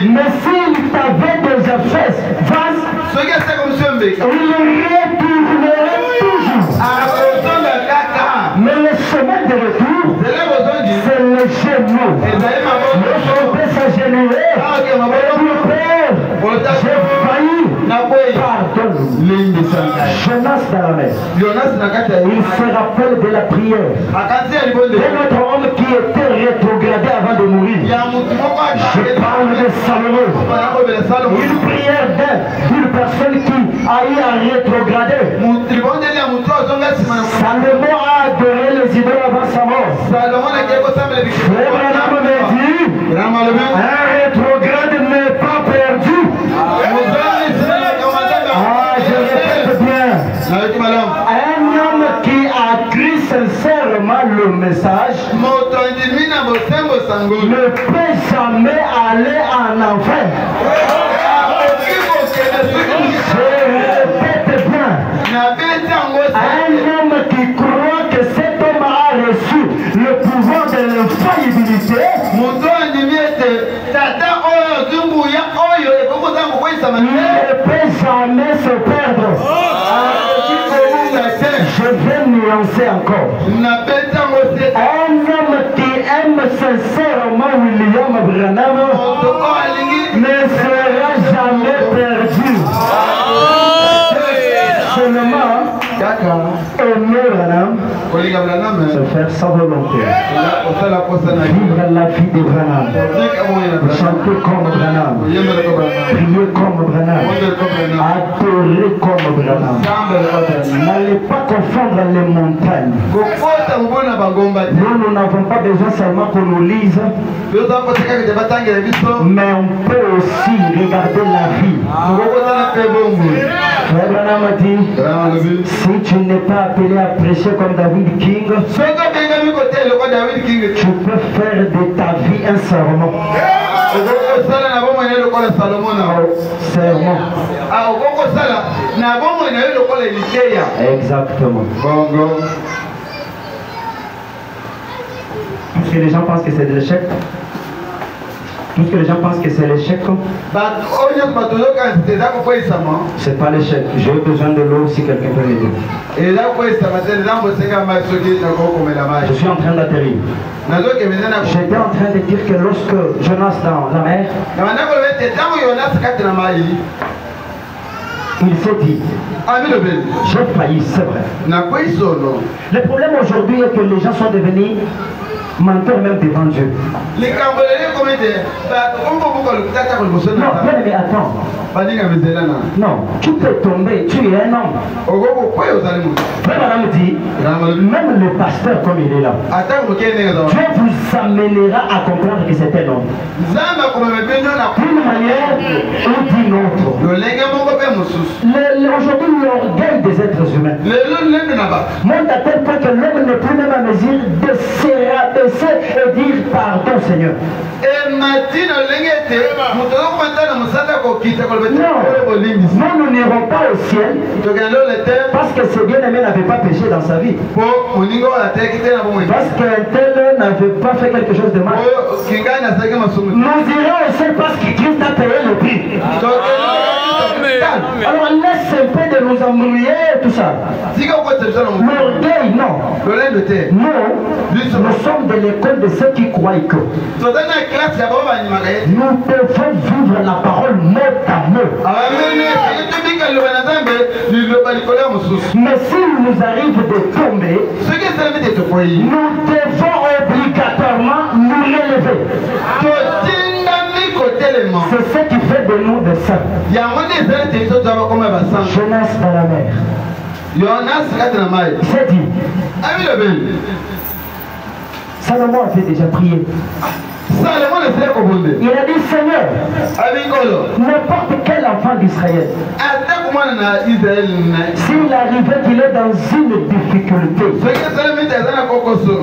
Mais s'il t'avait déjà fait face, il retournerait toujours. Mais le chemin de retour, c'est le genou. Lorsqu'on peut s'agenouiller, Père, j'ai failli, pardonne. Jonas dans la mer, il se rappelle de la prière de notre homme qui était rétrogradé avant de mourir. Je parle de Salomon. Une prière d'une personne qui a eu à rétrograder. Salomon a adoré les idoles avant sa mort. Frère Branham me dit, un rétrograde n'est pas perdu. Je répète bien. Un homme qui a cru sincèrement le message ne peut jamais aller en enfer. Je répète bien. Un homme qui croit que cet homme a reçu le pouvoir de l'infaillibilité ne peut jamais se perdre. Je vais nous lancer encore. Un homme qui aime sincèrement William Branham ne sera jamais perdu. Seulement, aimer Branham, se faire sans volonté. Vivre la vie de Branham. Chanter comme Branham. Prier comme Branham. Adorer comme Branham. N'allez pas confondre les montagnes. Nous n'avons pas besoin seulement qu'on nous lise, mais on peut aussi regarder la vie. Frère Branham a dit, si tu n'es pas appelé à prêcher comme David King, tu peux faire de ta vie un sermon. Sermon. Exactement. Parce que les gens pensent que c'est de l'échec. Tout ce que les gens pensent que c'est l'échec. C'est pas l'échec. J'ai besoin de l'eau si quelqu'un peut m'aider. Je suis en train d'atterrir. J'étais en train de dire que lorsque Jonas dans la mer, il s'est dit, j'ai failli, c'est vrai. Le problème aujourd'hui est que les gens sont devenus menteurs même devant Dieu. Non, mais attends. Non, tu peux tomber, tu es un homme. Frère me dit, même le pasteur comme il est là, Dieu vous amènera à comprendre que c'est un homme. D'une manière ou d'une autre. Aujourd'hui, l'orgueil des êtres humains monte à tel point que l'homme n'est plus même à mesure de se rabaisser et dire pardon Seigneur. Non, nous n'irons pas au ciel parce que ce bien-aimé n'avait pas péché dans sa vie. Parce qu'un tel n'avait pas fait quelque chose de mal. Nous irons au ciel parce que Christ a payé le prix. Alors laisse un peu de nous embrouiller tout ça. L'orgueil, non. Nous sommes de l'école de ceux qui croient que nous devons vivre la parole mot à mot. Mais s'il nous arrive de tomber, nous devons obligatoirement nous relever. C'est ce qui fait de nous des saints. Jonas dans la mer. C'est dit. Salomon avait déjà prié. Il a dit Seigneur, n'importe quel enfant d'Israël, s'il arrivait qu'il est dans une difficulté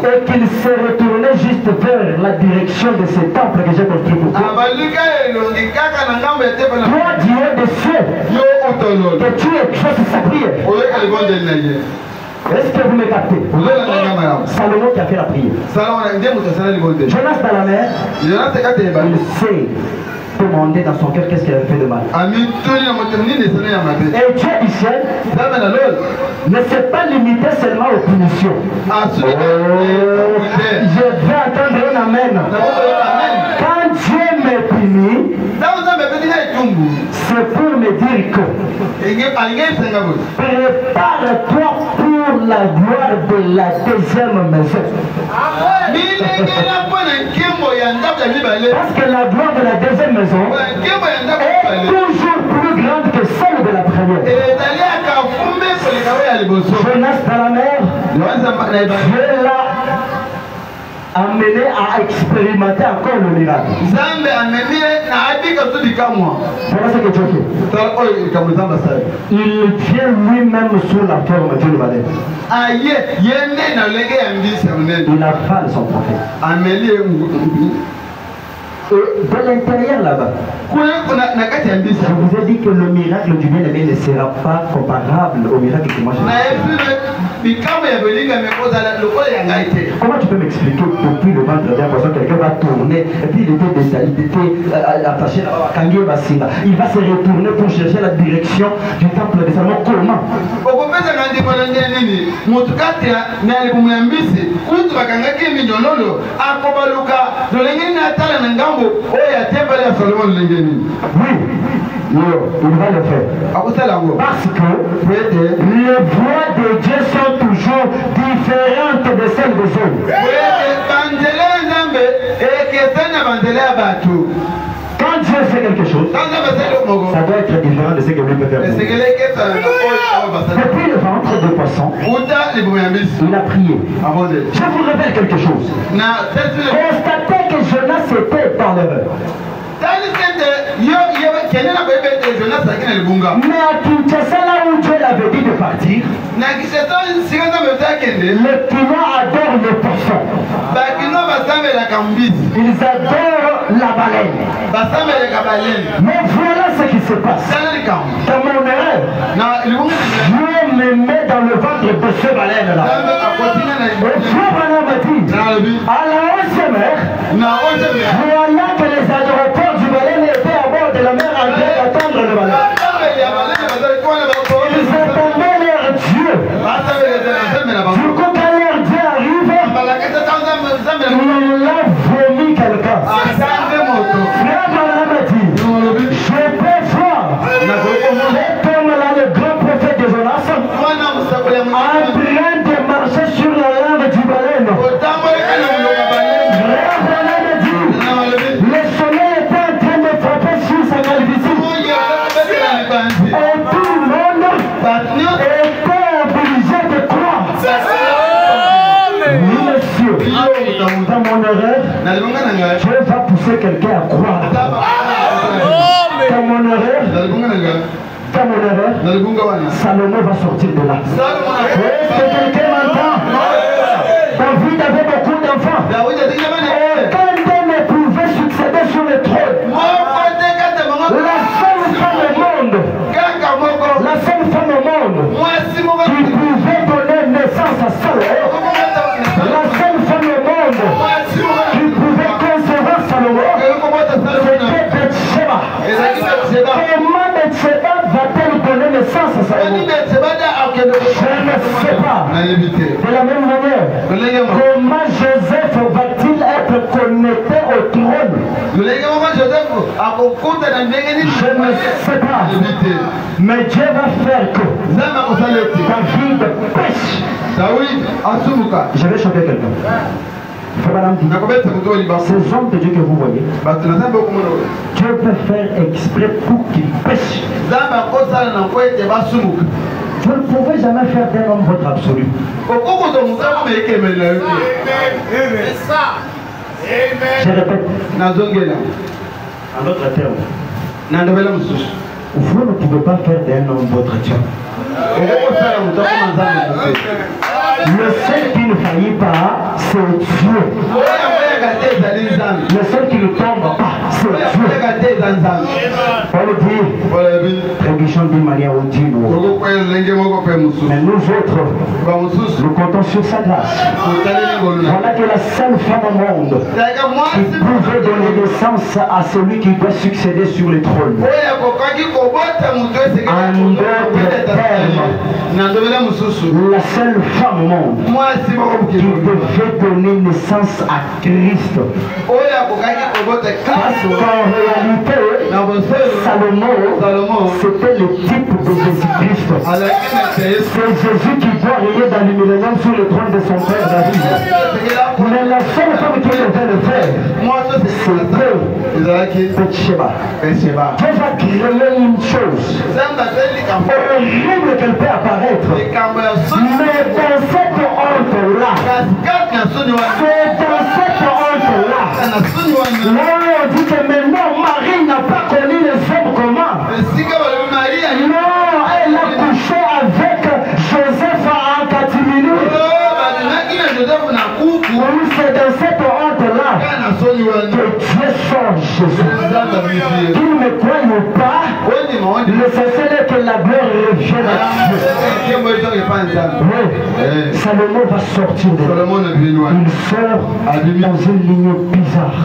et qu'il se retournait juste vers la direction de ce temple que j'ai construit pour toi, toi Dieu des cieux, que tu exauces sa prière. Est-ce que vous me captez? Salomon qui a fait la prière. Jonas dans la mer, il sait demander dans son cœur qu'est-ce qu'il a fait de mal. Et Dieu du ciel ne s'est pas limité seulement aux punitions. Je vais attendre un amen. Quand Dieu me punit, c'est pour me dire que prépare-toi pour la gloire de la deuxième maison. Parce que la gloire de la deuxième maison est toujours plus grande que celle de la première. Jonas dans la mer, Dieu l'a amené à expérimenter encore le miracle. Voilà ce que Dieu fait. Il vient lui-même sous la forme d'une baleine. Il avale son prophète. De l'intérieur là-bas, je vous ai dit que le miracle du bien-aimé ne sera pas comparable au miracle que moi j'ai fait. Comment tu peux m'expliquer depuis le ventre d'un poisson, quelqu'un va tourner et puis il était attaché à Kangi Basinga. Il va se retourner pour chercher la direction du temple de Salomon. Comment? Oui, il va le faire. Parce que les voix de Dieu sont toujours différentes de celles des hommes. Quand Dieu fait quelque chose, ça doit être différent de ce que lui peut faire. Depuis le ventre de poisson, il a prié. Je vous révèle quelque chose. Constatez que Jonas était dans l'erreur. Mais à Kinshasa, là où Dieu l'avait dit de partir, les Kinois adorent le poisson. Ils adorent la baleine. Mais voilà ce qui se passe. Dans mon erreur, Dieu me met dans le ventre de ce baleine-là. Et Dieu m'a dit, à la 11e heure, voilà que les adorateurs du baleine étaient à bord de la mer en train d'attendre le baleine. Ils attendaient leur Dieu. Du coup, quand leur Dieu arrive, il a vomi quelqu'un. Frère Branham a dit, je peux voir cet homme-là, le grand prophète de Jonas, en train de marcher sur la lave du baleine. Frère Branham a dit, le soleil était en train de frapper sur sa calvitie. Et tout le monde était obligé de croire. Oui, monsieur, dans mon erreur, Dieu va pousser quelqu'un à croire. Dans mon erreur, Salomon va sortir de là. Est-ce que quelqu'un m'entend? David avait beaucoup d'enfants. Aucun d'eux ne pouvait succéder sur le trône. La seule femme au monde qui pouvait donner naissance à Salomon, la seule femme au monde qui pouvait concevoir Salomon, c'était Bathsheba. Comment Bathsheba va-t-elle donner naissance à Salomon? Je ne sais pas. De la même manière, comment Joseph va-t-il être connecté au trône? Je ne sais pas. Mais Dieu va faire que David pêche. Je vais choquer quelqu'un. Ces hommes de Dieu que vous voyez, Dieu peut faire exprès pour qu'ils pêchent. Vous ne pouvez jamais faire d'un homme votre absolu. Je répète, en d'autres termes, vous ne pouvez pas faire d'un homme votre Dieu. Le seul qui ne faillit pas, c'est Dieu. Le seul qui ne tombe pas, c'est Dieu. Paul dit, trébuchons d'une manière audible. Mais nous autres, nous comptons sur sa grâce. Voilà que la seule femme au monde qui pouvait donner naissance à celui qui doit succéder sur le trône. En d'autres termes, la seule femme au monde qui devait donner naissance à Christ. Parce qu'en réalité, Salomon, c'était le type de Jésus-Christ. C'est Jésus qui doit régner dans le millénaire sur le trône de son père David. Mais la seule femme qui devait le faire, c'était Bathsheba. Dieu va créer une chose horrible qu'elle peut apparaître. Mais dans cette honte-là, c'est dans cette honte-là, là on dit que maintenant Marie n'a pas connu les hommes comment. Non, elle a couché avec Joseph en catimini. Oui, c'est dans cette honte-là que Dieu sort Jésus. Qu'il ne croie pas, l'essentiel est que la gloire revienne à Dieu. Oui. Salomon va sortir de là. Il sort dans une ligne bizarre.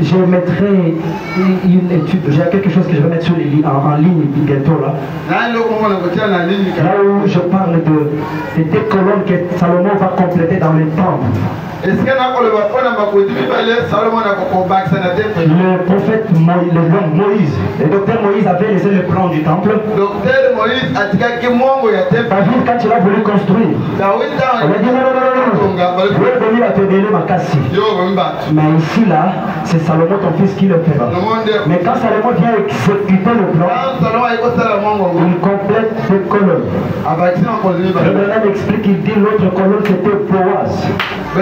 Je mettrai une étude. J'ai quelque chose que je vais mettre sur les lignes, en ligne bientôt là. Là où je parle de des colonnes que Salomon va compléter dans le temple. Le prophète Moïse, Moïse, le docteur Moïse avait laissé le plan du temple. David, quand il a voulu construire, il a dit non, je vais venir à te donner ma casse. Mais ici, là, c'est Salomon, ton fils, qui le fera. Mais quand Salomon vient exécuter le plan, il complète les colonnes. Le Branham explique, il dit l'autre colonne c'était Boaz. Le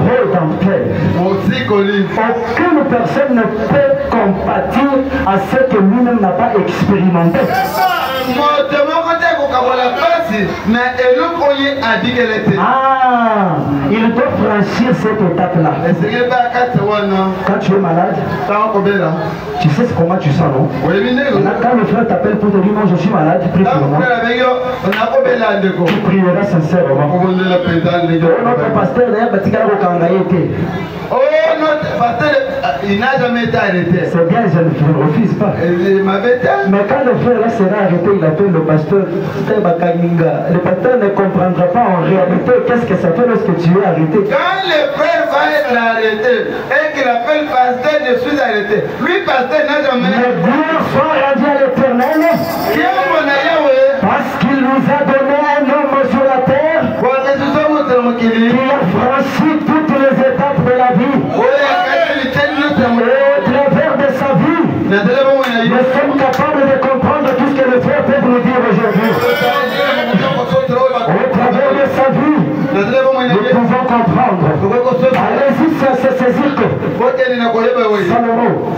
rôle d'enfer. Aucune personne ne peut compatir à ce que lui-même n'a pas expérimenté. Ah, il doit franchir cette étape-là. Quand tu es malade, tu sais comment tu sens, non? Quand le frère t'appelle pour te dire non, je suis malade, prie pour moi. Tu prieras sincèrement. Notre pasteur d'ailleurs, oh, notre pasteur, il n'a jamais été arrêté. C'est bien, je ne refuse pas. Mais quand le frère là sera arrêté, il appelle le pasteur. Le pasteur ne comprendra pas en réalité qu'est-ce que ça fait lorsque tu es arrêté. Quand le frère va être arrêté et qu'il appelle pasteur, je suis arrêté. Lui, pasteur, n'a jamais. Mais gloire soit rendue à l'éternel. Parce qu'il nous a donné un homme sur la terre qui a franchi toutes les étapes de la vie. Et au travers de sa vie, nous sommes capables de comprendre tout ce que le frère peut nous dire aujourd'hui. Au travers de sa vie, nous pouvons comprendre. Allez-y, se saisir que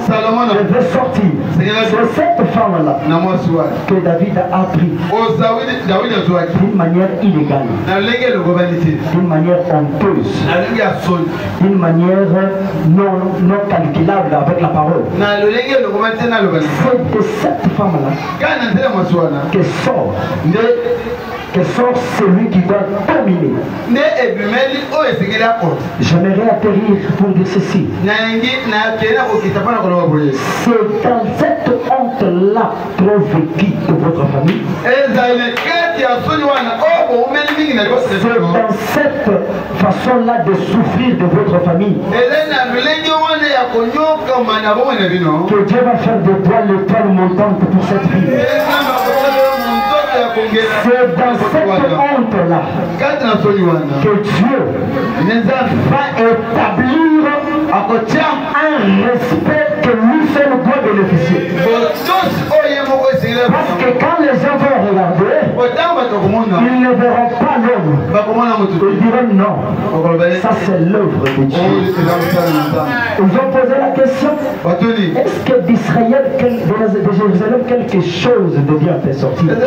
Salomon devait sortir. C'est cette femme-là que David a appris d'une manière illégale, d'une manière honteuse, d'une manière non calculable avec la parole. C'est de cette femme-là que sort celui qui doit dominer. J'aimerais atterrir pour dire ceci. C'est dans cette honte-là trop vécue de votre famille. C'est dans cette façon-là de souffrir de votre famille que Dieu va faire de toi l'étoile montante pour cette vie. C'est dans cette honte-là que Dieu va établir un respect que nous seul doit bénéficier. Parce que quand les gens vont regarder, ils ne verront pas l'homme. Ils diront non. Ça c'est l'œuvre de Dieu. Ils ont posé la question, est-ce que d'Israël, de Jérusalem, quelque chose de bien fait sortir? Est-ce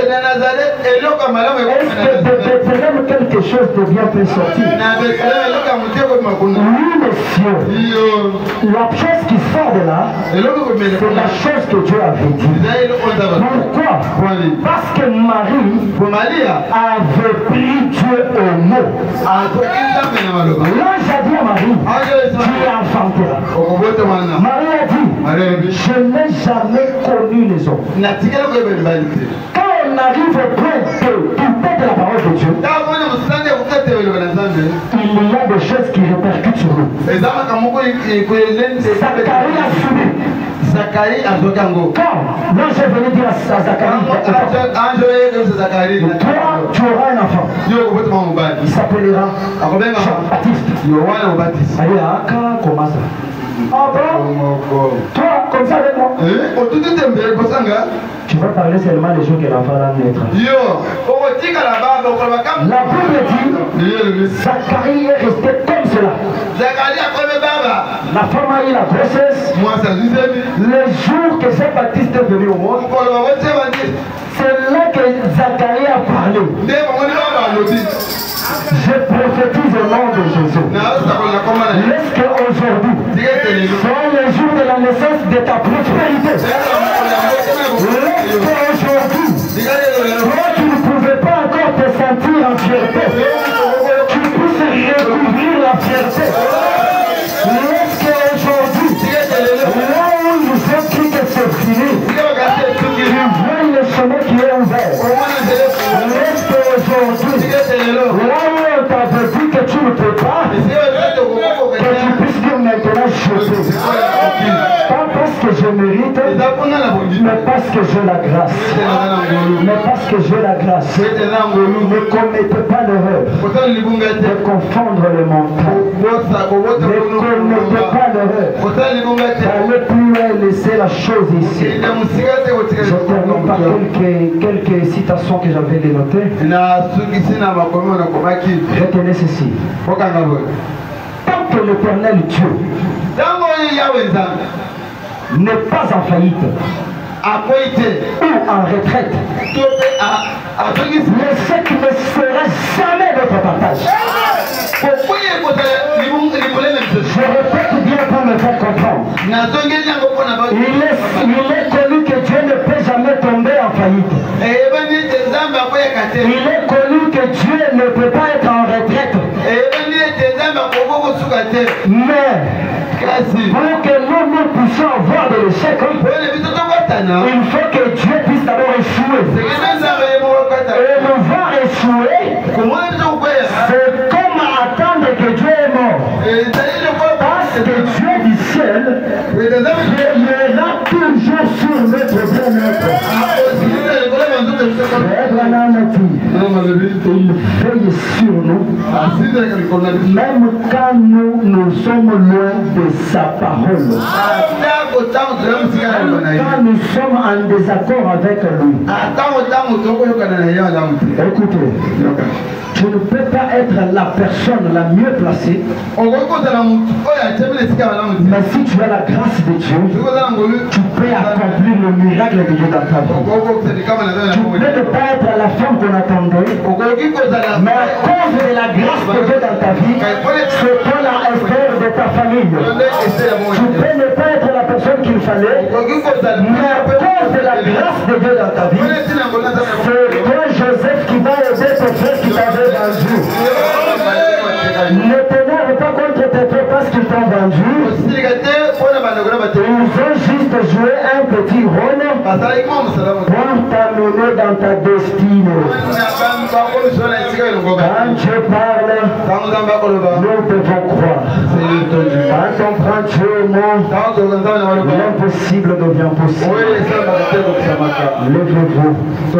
que de Bethléem, quelque chose de bien fait sortir? Oui, monsieur. La chose qui sort de là, c'est la chose que Dieu avait dit. Pourquoi? Parce que Marie avait pris Dieu au mot. L'ange a dit à Marie, tu enfanteras. Marie a dit, je n'ai jamais connu les hommes. Quand on arrive au point de douter de la parole de Dieu, il y a des choses qui répercutent sur nous. Zacharie a subi. Quand l'ange est venu dire à Zacharie, toi tu auras un enfant. Il s'appellera Jean-Baptiste. Allez, comment ça? Ah bon? Toi, comme ça avec moi? Tu vas parler seulement des jours que l'enfant va naître. La Bible dit, Zacharie est resté comme cela. La femme a eu la grossesse. Le jour que Jean-Baptiste est venu au monde, c'est là que Zacharie a parlé. Je prophétise au nom de Jésus. Est-ce qu'aujourd'hui, c'est le jour de la naissance de ta prospérité? mérite, mais parce que j'ai la grâce. Mais parce que j'ai la grâce. Ne commettez pas l'erreur de confondre les montagnes. Ne commettez pas l'erreur d'aller plus loin et laisser la chose ici. Je termine par quelques citations que j'avais les notées. Retenez ceci. Tant que l'Éternel Dieu n'est pas en faillite ou en retraite, l'échec ne sera jamais notre partage. Je répète bien pour me faire comprendre. Il est connu que Dieu ne peut jamais tomber en faillite. Il est connu que Dieu ne peut pas être en retraite. Mais pour que nous puissions avoir de l'échec, il faut que Dieu puisse d'abord échouer. Et nous voir échouer, c'est comme attendre que Dieu est mort. Parce que Dieu du ciel veillera toujours sur notre bien-être. Il veille sur nous, même quand nous sommes loin de sa parole. Quand nous sommes en désaccord avec lui. Écoutez, tu ne peux pas être la personne la mieux placée, mais si tu as la grâce de Dieu, tu peux accomplir le miracle de Dieu dans ta vie. Tu ne peux pas être la femme qu'on attendait, mais à cause de la grâce de Dieu dans ta vie, c'est toi la Esther de ta famille. Tu peux ne pas être la personne qu'il fallait, mais à cause de la grâce de Dieu dans ta vie, c'est toi Joseph qui va aider ton frère qui t'avait vendu. Ne t'énerve pas contre tes frères parce qu'ils t'ont vendu. Ils ont juste joué un petit rôle pour t'amener dans ta destinée. Quand Dieu parle, nous devons croire. Quand on prend Dieu au mot, l'impossible devient possible. Levez-vous. Je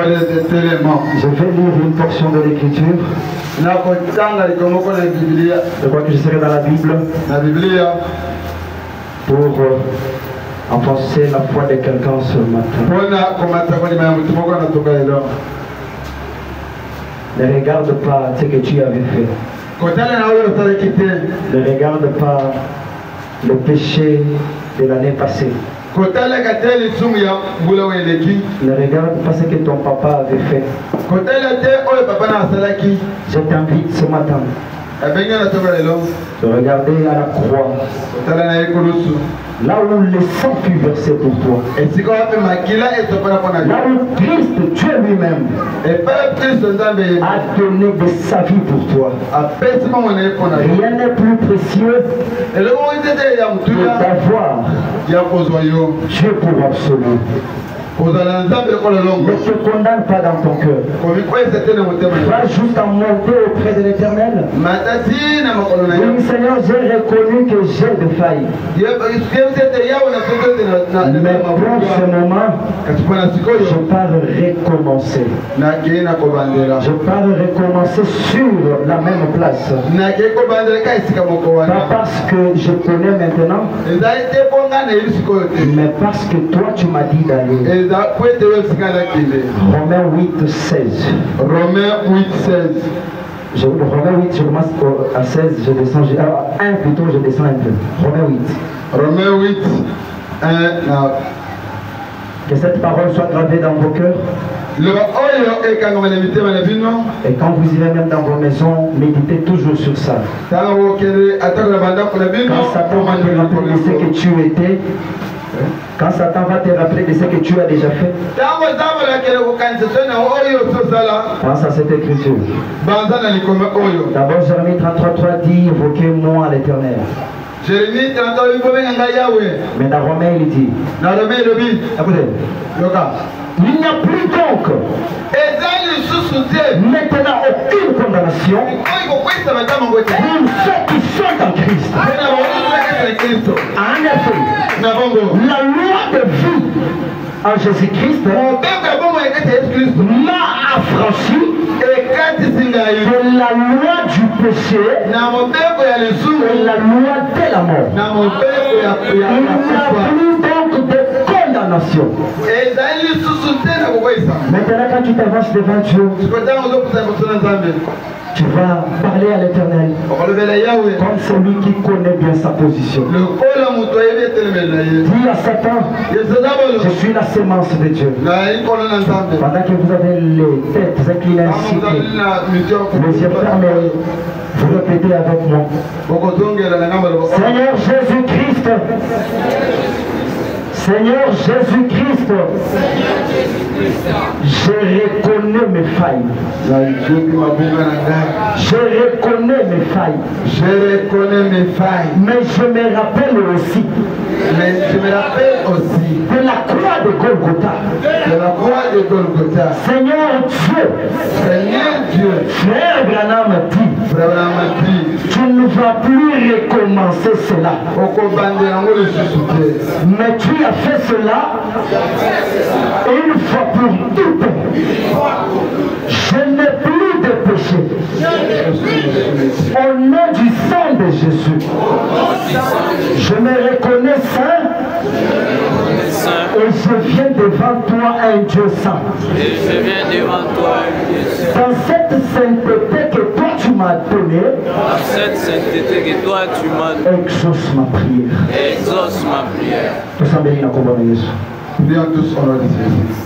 vais lire une portion de l'écriture. Je crois que je serai dans la Bible pour enfoncer la foi de quelqu'un ce matin. Ne regarde pas ce que tu avais fait. Ne regarde pas le péché de l'année passée. Ne regarde pas ce que ton papa avait fait. Je t'invite ce matin de regarder à la croix, là où le sang fut versé pour toi, là où Christ, Dieu lui-même, a donné de sa vie pour toi. Rien n'est plus précieux que d'avoir Dieu pour absolu. Ne te condamne pas dans ton cœur. Va juste en monter auprès de l'Éternel. Oui, Seigneur, j'ai reconnu que j'ai des failles. Mais pour ce moment, je pars recommencer. Je pars recommencer sur la même place. Pas parce que je connais maintenant, mais parce que toi tu m'as dit d'aller. Romains 8, 16. Romains 8, 16. Romains 8, je commence à 16, je descends, à 1 plutôt, je descends un peu. Romains 8. Romains 8, 1. Que cette parole soit gravée dans vos cœurs. Et quand vous irez même dans vos maisons, méditez toujours sur ça. Quand Satan va te rappeler de ce que tu étais, quand Satan va te rappeler de ce que tu as déjà fait, pense à cette écriture. D'abord, Jérémie 33:3 dit, invoquez-moi à l'Éternel. Mais dans Romains, il dit, écoutez, Il n'y a plus donc maintenant aucune condamnation pour ceux qui sont en Christ. En effet, la loi de vie en Jésus-Christ m'a affranchi de la loi du péché et la loi de la mort. Il n'y a plus donc de condamnation. Maintenant, quand tu t'avances devant Dieu, tu vas parler à l'Éternel comme celui qui connaît bien sa position. Dis à Satan, je suis la sémence de Dieu. Pendant que vous avez les têtes inclinées ainsi, les yeux fermés, vous répétez avec moi. Seigneur Jésus-Christ, Seigneur Jésus-Christ, je reconnais mes failles. Je reconnais mes failles. Mais je me rappelle aussi. De la croix de Golgotha. Seigneur Dieu. Frère Branham dit. Tu ne vas plus recommencer cela. Mais tu as fait cela une fois pour toutes. Je n'ai plus de péché. Au nom du sang de Jésus, je me reconnais saint et je viens devant toi un Dieu saint. Dans cette sainteté que toi tu m'as donnée, exauce ma prière. Prions tous au nom de Jésus.